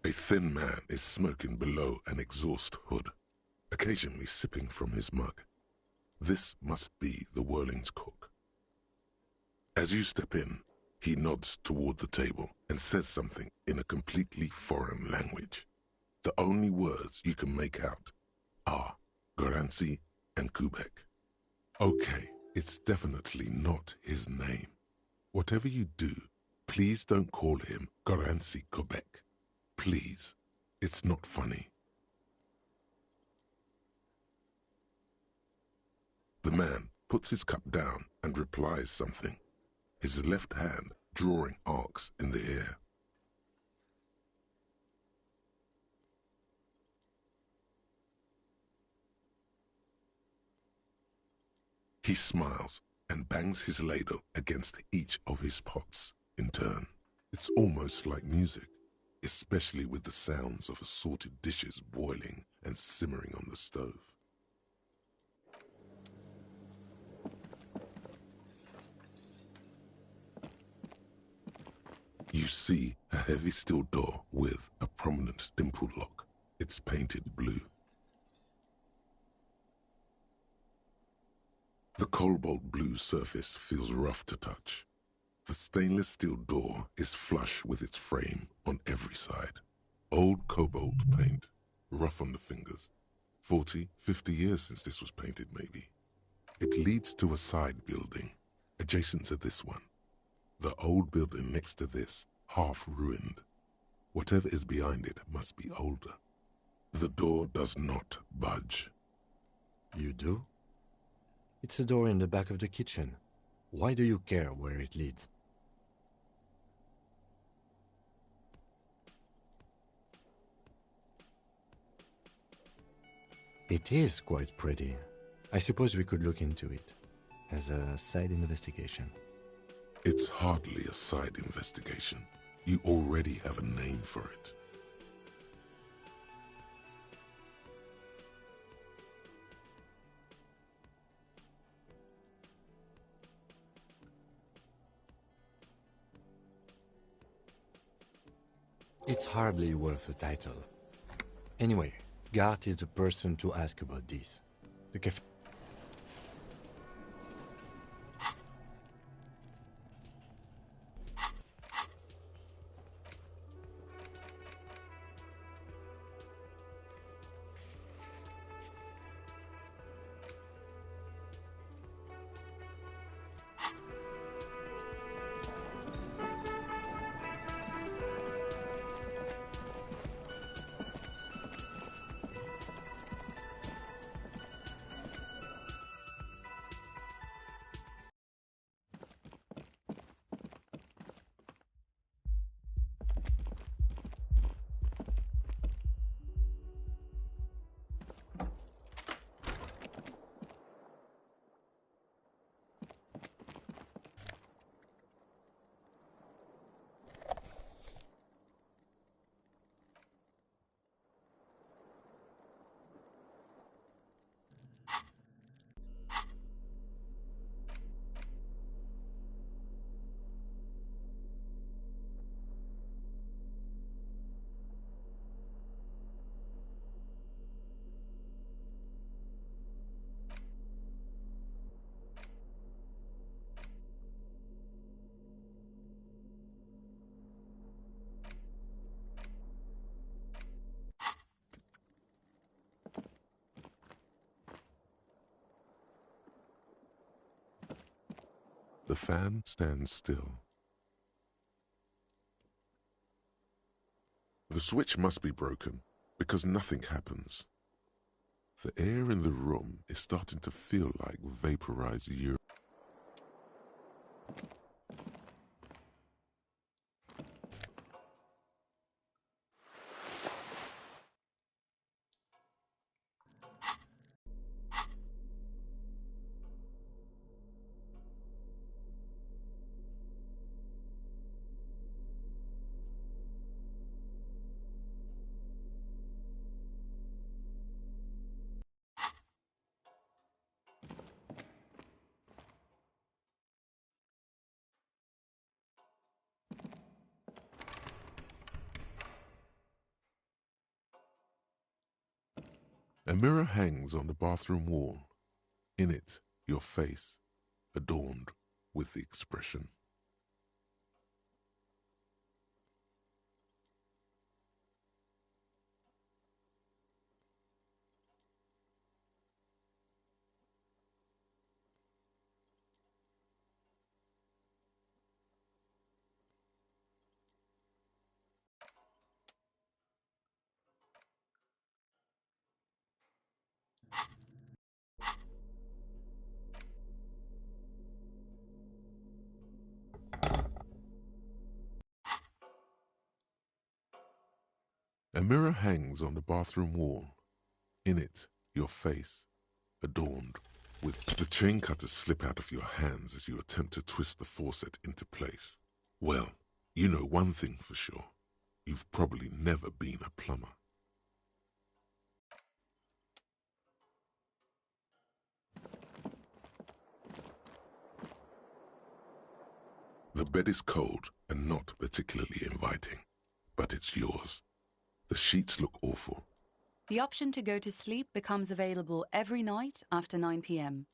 A thin man is smoking below an exhaust hood, occasionally sipping from his mug. This must be the Whirling's cook. As you step in, he nods toward the table and says something in a completely foreign language. The only words you can make out are Garancy and Quebec. Okay, it's definitely not his name. Whatever you do, please don't call him Garancy Quebec. Please, it's not funny. The man puts his cup down and replies something, his left hand drawing arcs in the air. He smiles and bangs his ladle against each of his pots in turn. It's almost like music, especially with the sounds of assorted dishes boiling and simmering on the stove. You see a heavy steel door with a prominent dimple lock. It's painted blue. The cobalt blue surface feels rough to touch. The stainless steel door is flush with its frame on every side. Old cobalt paint, rough on the fingers. 40, 50 years since this was painted, maybe. It leads to a side building, adjacent to this one. The old building next to this, half ruined. Whatever is behind it must be older. The door does not budge. You do? It's a door in the back of the kitchen. Why do you care where it leads? It is quite pretty. I suppose we could look into it as a side investigation. It's hardly a side investigation. You already have a name for it. It's hardly worth a title. Anyway, Gart is the person to ask about this. The cafe. The fan stands still. The switch must be broken, because nothing happens. The air in the room is starting to feel like vaporized urine. A mirror hangs on the bathroom wall. In it, your face, adorned with the expression. A mirror hangs on the bathroom wall. In it, your face, adorned with... The chain cutters slip out of your hands as you attempt to twist the faucet into place. Well, you know one thing for sure. You've probably never been a plumber. The bed is cold and not particularly inviting, but it's yours. The sheets look awful. The option to go to sleep becomes available every night after 9 p.m.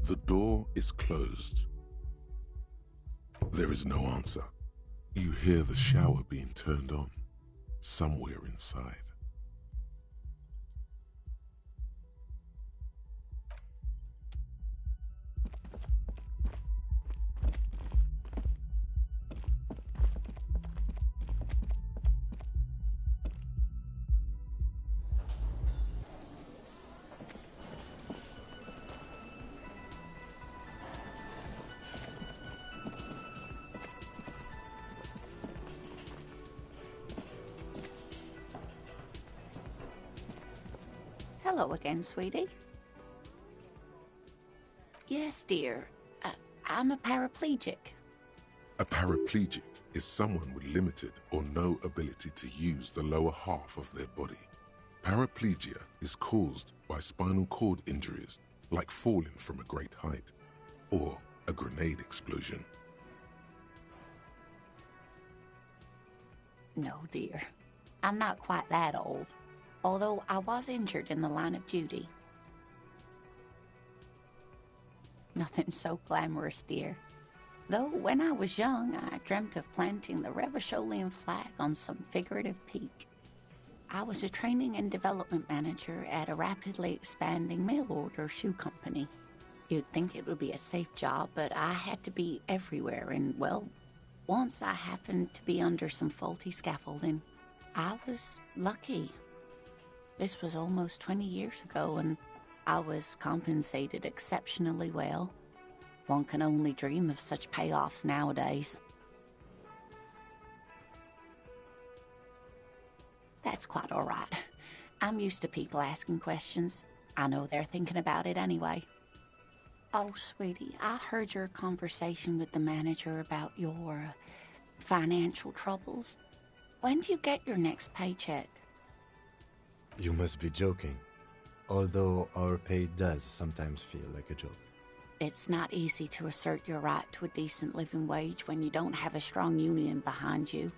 The door is closed. There is no answer. You hear the shower being turned on, somewhere inside. Hello again, sweetie. Yes, dear. I'm a paraplegic. A paraplegic is someone with limited or no ability to use the lower half of their body. Paraplegia is caused by spinal cord injuries, like falling from a great height, or a grenade explosion. No, dear. I'm not quite that old, although I was injured in the line of duty. Nothing so glamorous, dear. Though when I was young, I dreamt of planting the Revacholian flag on some figurative peak. I was a training and development manager at a rapidly expanding mail-order shoe company. You'd think it would be a safe job, but I had to be everywhere, and, well, once I happened to be under some faulty scaffolding. I was lucky. This was almost 20 years ago, and I was compensated exceptionally well. One can only dream of such payoffs nowadays. That's quite all right. I'm used to people asking questions. I know they're thinking about it anyway. Oh, sweetie, I heard your conversation with the manager about your financial troubles. When do you get your next paycheck? You must be joking. Although our pay does sometimes feel like a joke. It's not easy to assert your right to a decent living wage when you don't have a strong union behind you.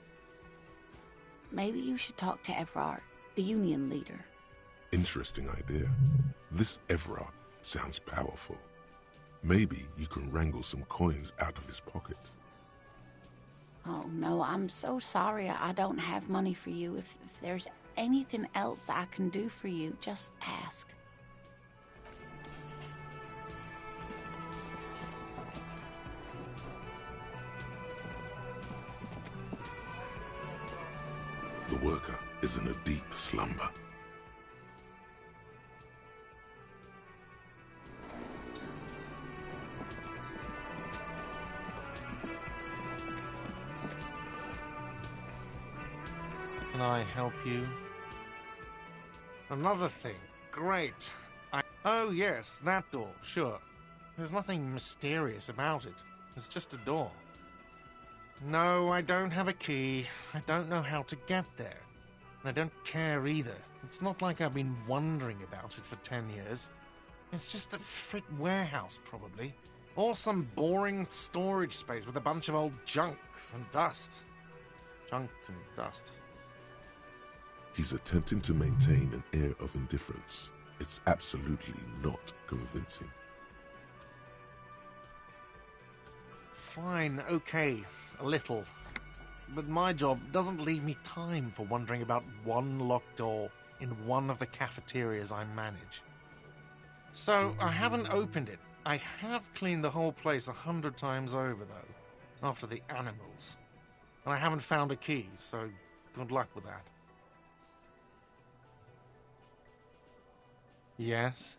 Maybe you should talk to Everard, the union leader. Interesting idea. This Everard sounds powerful. Maybe you can wrangle some coins out of his pocket. Oh, no, I'm so sorry I don't have money for you. If there's anything else I can do for you, just ask. The worker is in a deep slumber. Can I help you? Another thing. Great. Oh, yes, that door. Sure. There's nothing mysterious about it. It's just a door. No, I don't have a key. I don't know how to get there. And I don't care either. It's not like I've been wondering about it for 10 years. It's just a Frit warehouse, probably. Or some boring storage space with a bunch of old junk and dust. Junk and dust. He's attempting to maintain an air of indifference. It's absolutely not convincing. Fine, okay, a little. But my job doesn't leave me time for wondering about one locked door in one of the cafeterias I manage. So, I haven't opened it. I have cleaned the whole place 100 times over, though, after the animals. And I haven't found a key, so good luck with that. Yes?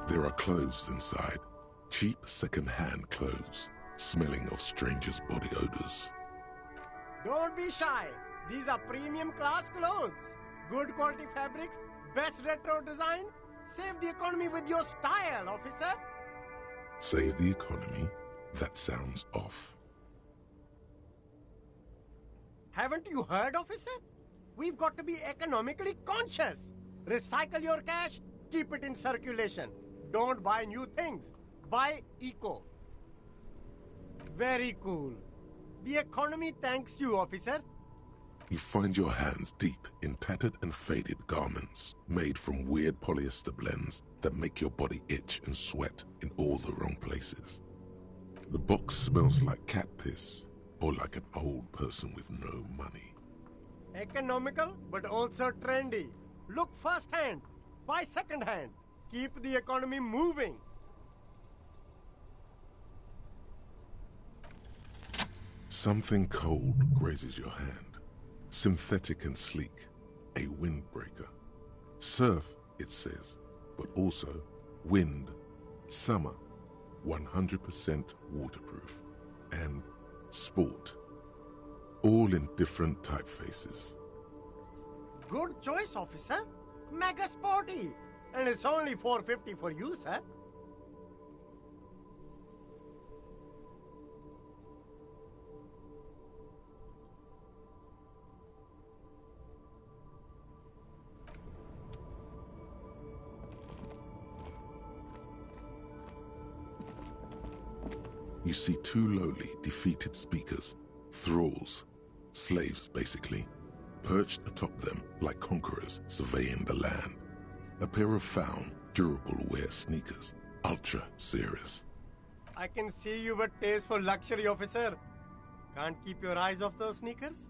There are clothes inside. Cheap second-hand clothes, smelling of strangers' body odors. Don't be shy. These are premium class clothes. Good quality fabrics, best retro design. Save the economy with your style, officer. Save the economy? That sounds off. Haven't you heard, officer? We've got to be economically conscious. Recycle your cash, keep it in circulation. Don't buy new things. Buy eco. Very cool. The economy thanks you, officer. You find your hands deep in tattered and faded garments made from weird polyester blends that make your body itch and sweat in all the wrong places. The box smells like cat piss or like an old person with no money. Economical, but also trendy. Look first hand, buy second hand. Keep the economy moving. Something cold grazes your hand. Synthetic and sleek, a windbreaker. Surf, it says, but also wind, summer, 100% waterproof, and sport. All in different typefaces. Good choice, officer. Mega sporty. And it's only $4.50 for you, sir. You see two lowly, defeated speakers, thralls, slaves basically, perched atop them like conquerors surveying the land. A pair of found, durable wear sneakers, ultra serious. I can see you've a taste for luxury, officer. Can't keep your eyes off those sneakers?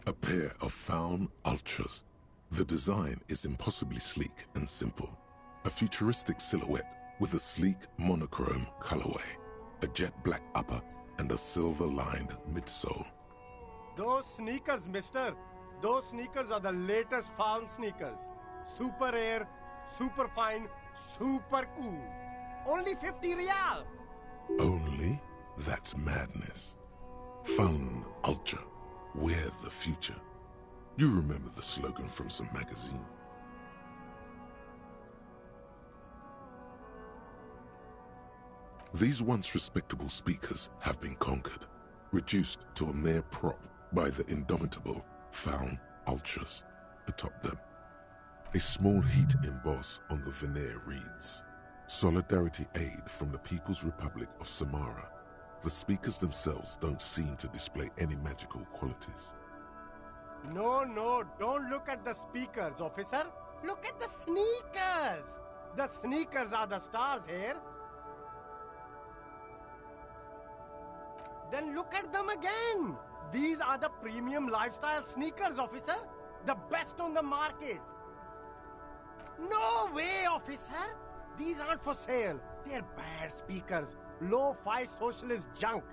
A pair of found ultras. The design is impossibly sleek and simple. A futuristic silhouette with a sleek monochrome colorway, a jet black upper, and a silver-lined midsole. Those sneakers, mister. Those sneakers are the latest found sneakers. Super air, super fine, super cool. Only 50 real. Only? That's madness. Found ultra. Wear the future. You remember the slogan from some magazine. These once respectable speakers have been conquered, reduced to a mere prop by the indomitable found ultras atop them. A small heat emboss on the veneer reads, "Solidarity aid from the People's Republic of Samara." The speakers themselves don't seem to display any magical qualities. No, don't look at the speakers, officer. Look at the sneakers. The sneakers are the stars here. Then look at them again. These are the premium lifestyle sneakers, officer. The best on the market. No way, officer. These aren't for sale. They're bad speakers. Low-fi socialist junk.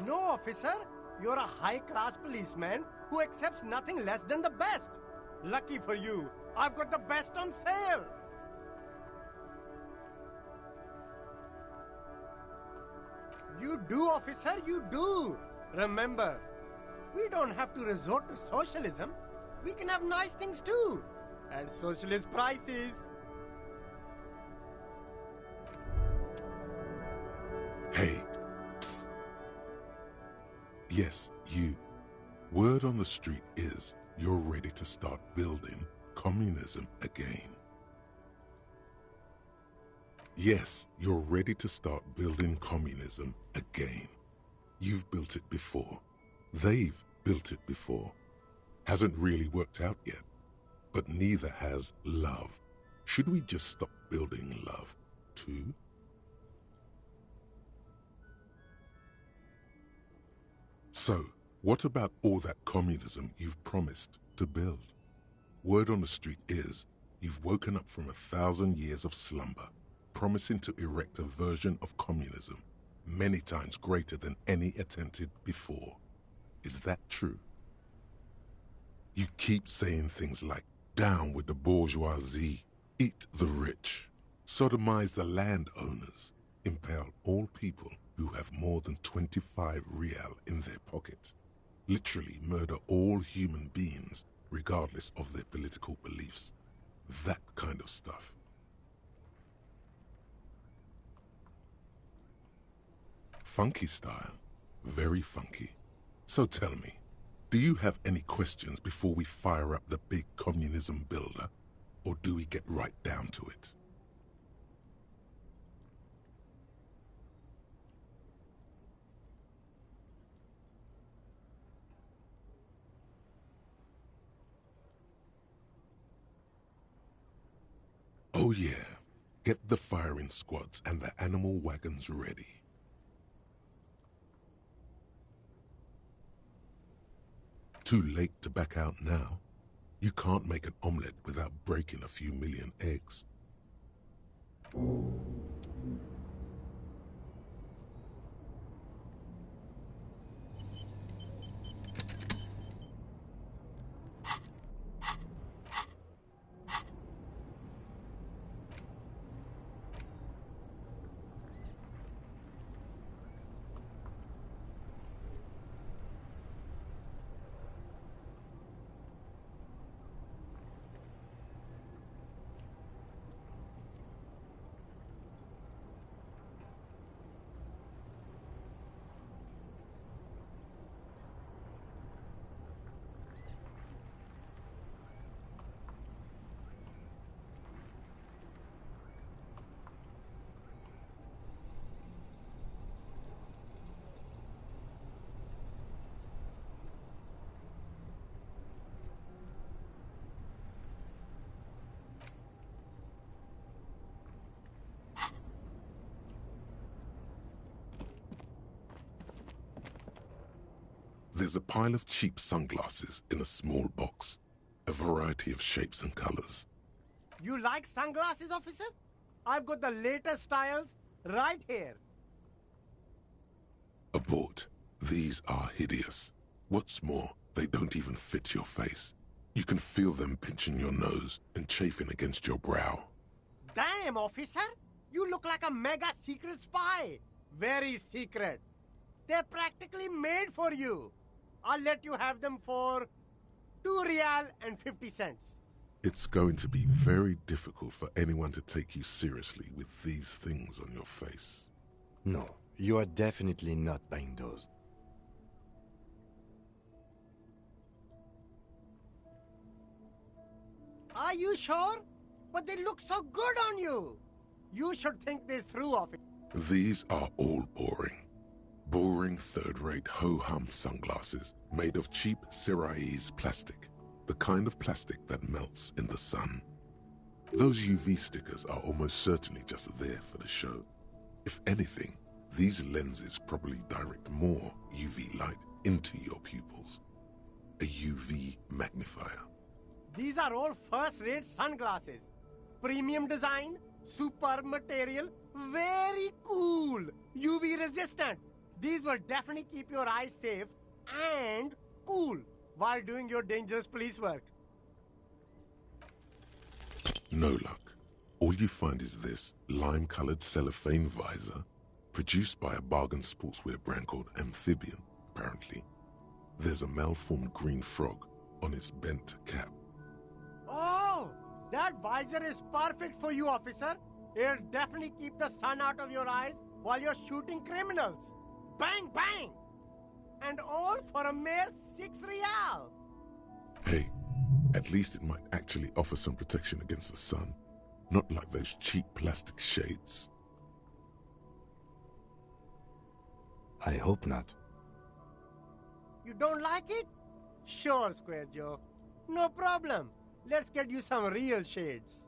No, officer. You're a high-class policeman who accepts nothing less than the best. Lucky for you, I've got the best on sale. You do, officer, you do. Remember, we don't have to resort to socialism. We can have nice things too. At socialist prices. Hey, psst. Yes, you. Word on the street is you're ready to start building communism again. Yes, you're ready to start building communism again. You've built it before. They've built it before. Hasn't really worked out yet. But neither has love. Should we just stop building love, too? So, what about all that communism you've promised to build? Word on the street is you've woken up from 1,000 years of slumber, promising to erect a version of communism many times greater than any attempted before. Is that true? You keep saying things like, down with the bourgeoisie, eat the rich, sodomize the landowners, impale all people who have more than 25 real in their pocket, literally murder all human beings regardless of their political beliefs. That kind of stuff. Funky style. Very funky. So tell me, do you have any questions before we fire up the big communism builder? or do we get right down to it? Oh yeah, get the firing squads and the animal wagons ready. Too late to back out now. You can't make an omelette without breaking a few million eggs. There's a pile of cheap sunglasses in a small box, a variety of shapes and colors. You like sunglasses, officer? I've got the latest styles right here. Abort. These are hideous. What's more, they don't even fit your face. You can feel them pinching your nose and chafing against your brow. Damn, officer! You look like a mega secret spy. Very secret. They're practically made for you. I'll let you have them for 2 real and 50 cents. It's going to be very difficult for anyone to take you seriously with these things on your face. No, you are definitely not buying those. Are you sure? But they look so good on you. You should think this through, officer. These are all boring. Boring, third-rate ho-hum sunglasses made of cheap Syrahese plastic, the kind of plastic that melts in the sun. Those UV stickers are almost certainly just there for the show. If anything, these lenses probably direct more UV light into your pupils. A UV magnifier. These are all first-rate sunglasses. Premium design, superb material, very cool, UV resistant. These will definitely keep your eyes safe and cool while doing your dangerous police work. No luck. All you find is this lime-colored cellophane visor, produced by a bargain sportswear brand called Amphibian, apparently. There's a malformed green frog on its bent cap. Oh, that visor is perfect for you, officer. It'll definitely keep the sun out of your eyes while you're shooting criminals. Bang, bang! And all for a mere 6 real. Hey, at least it might actually offer some protection against the sun. Not like those cheap plastic shades. I hope not. You don't like it? Sure, Square Joe. No problem. Let's get you some real shades.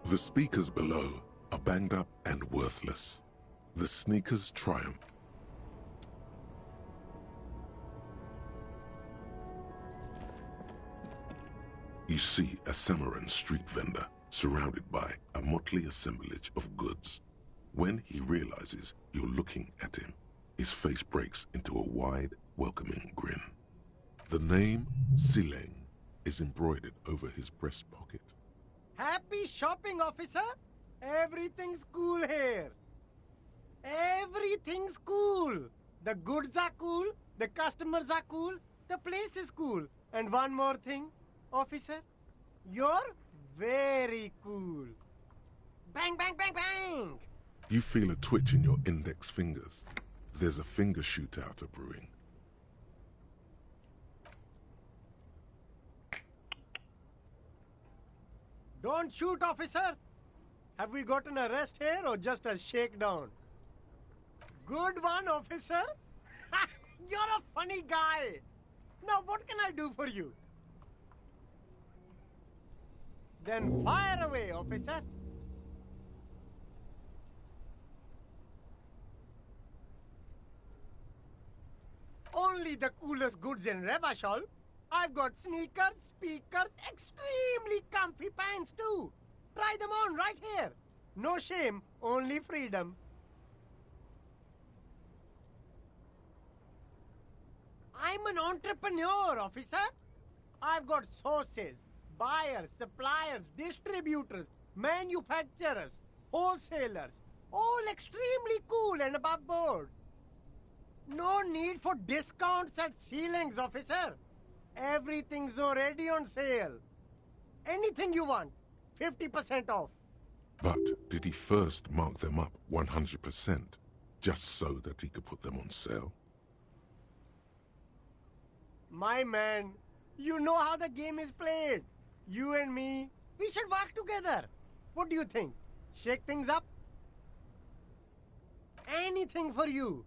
The speakers below are banged up and worthless. The sneakers triumph. You see a Samaran street vendor surrounded by a motley assemblage of goods. When he realizes you're looking at him, his face breaks into a wide, welcoming grin. The name Sileng, is embroidered over his breast pocket. Happy shopping, officer. Everything's cool here. Everything's cool. The goods are cool, the customers are cool, the place is cool. And one more thing, officer, you're very cool. Bang, bang, bang, bang! You feel a twitch in your index fingers. There's a finger shootout brewing. Don't shoot, officer! Have we got an arrest here or just a shakedown? Good one, officer! You're a funny guy! Now what can I do for you? Then fire away, officer! Only the coolest goods in Revachol. I've got sneakers, speakers, extremely comfy pants too. Try them on right here. No shame, only freedom. I'm an entrepreneur, officer. I've got sources, buyers, suppliers, distributors, manufacturers, wholesalers, all extremely cool and above board. No need for discounts at ceilings, officer. Everything's already on sale. Anything you want, 50% off. But did he first mark them up 100%, just so that he could put them on sale? My man, you know how the game is played. You and me, we should work together. What do you think? Shake things up? Anything for you.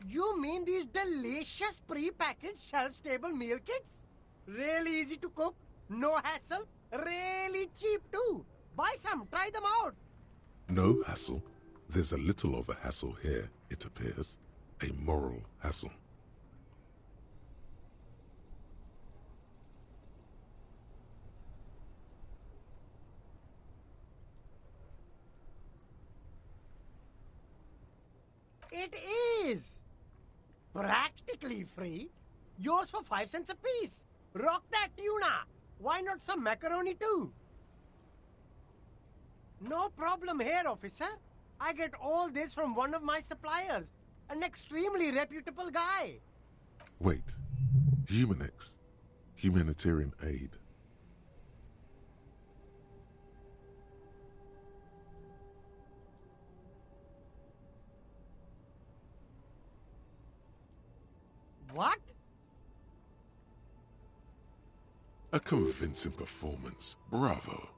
You mean these delicious pre-packaged shelf-stable meal kits? Really easy to cook, no hassle, really cheap too. Buy some, try them out. No hassle. There's a little of a hassle here, it appears. A moral hassle. It is. Practically free. Yours for 5 cents a piece. Rock that tuna. Why not some macaroni too? No problem here, officer. I get all this from one of my suppliers. An extremely reputable guy. Wait. Humanix. Humanitarian aid. What? A convincing performance. Bravo.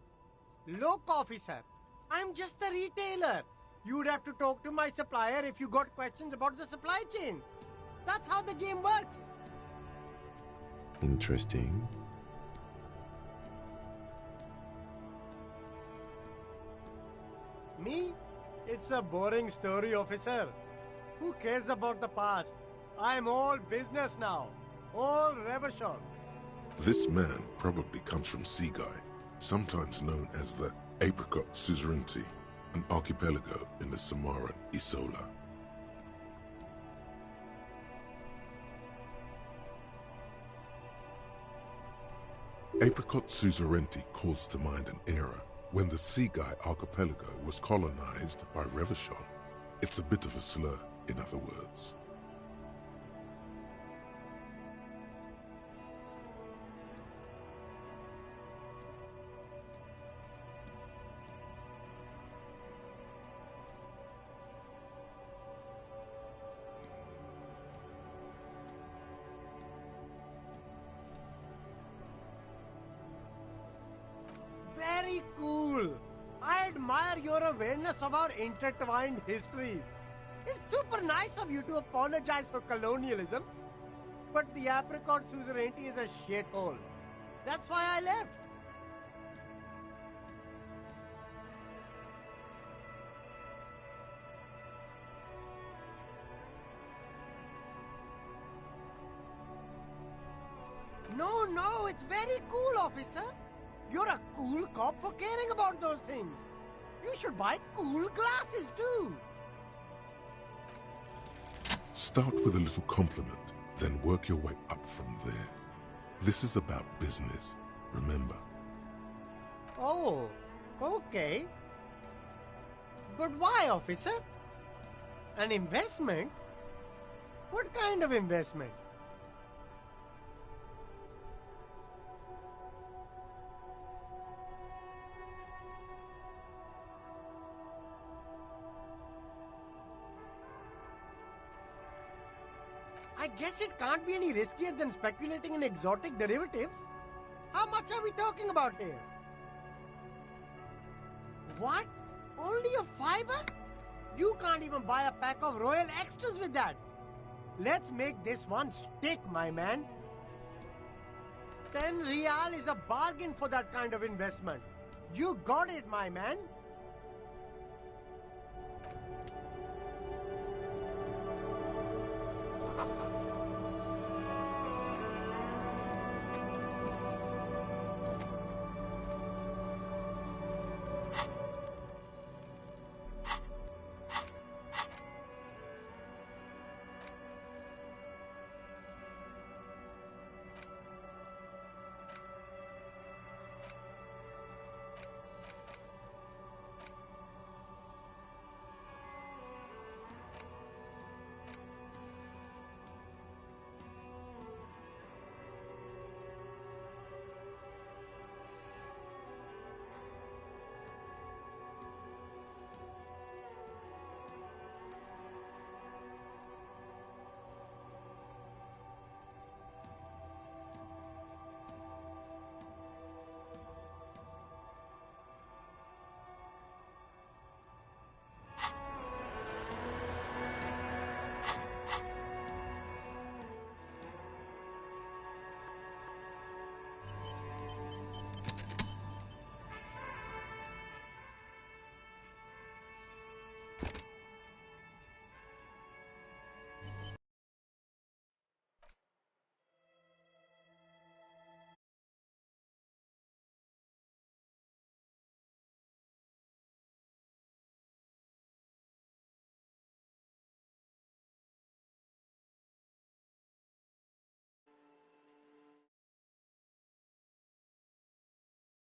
Look, officer. I'm just a retailer. You'd have to talk to my supplier if you got questions about the supply chain. That's how the game works. Interesting. Me? It's a boring story, officer. Who cares about the past? I'm all business now. All Revachol. This man probably comes from Seaguy, sometimes known as the Apricot Suzerainty, an archipelago in the Samaran Isola. Apricot Suzerainty calls to mind an era when the Seaguy archipelago was colonized by Revachol. It's a bit of a slur, in other words. Very cool. I admire your awareness of our intertwined histories. It's super nice of you to apologize for colonialism. But the Apricot Suzerainty is a shithole. That's why I left. No, it's very cool, officer. You're a cool cop for caring about those things. You should buy cool glasses too. Start with a little compliment, Then work your way up from there. This is about business, remember. Oh, okay. But why, officer? An investment? What kind of investment? I guess it can't be any riskier than speculating in exotic derivatives. How much are we talking about here? What? Only a fiver? You can't even buy a pack of Royal Extras with that. Let's make this one stick, my man. 10 real is a bargain for that kind of investment. You got it, my man.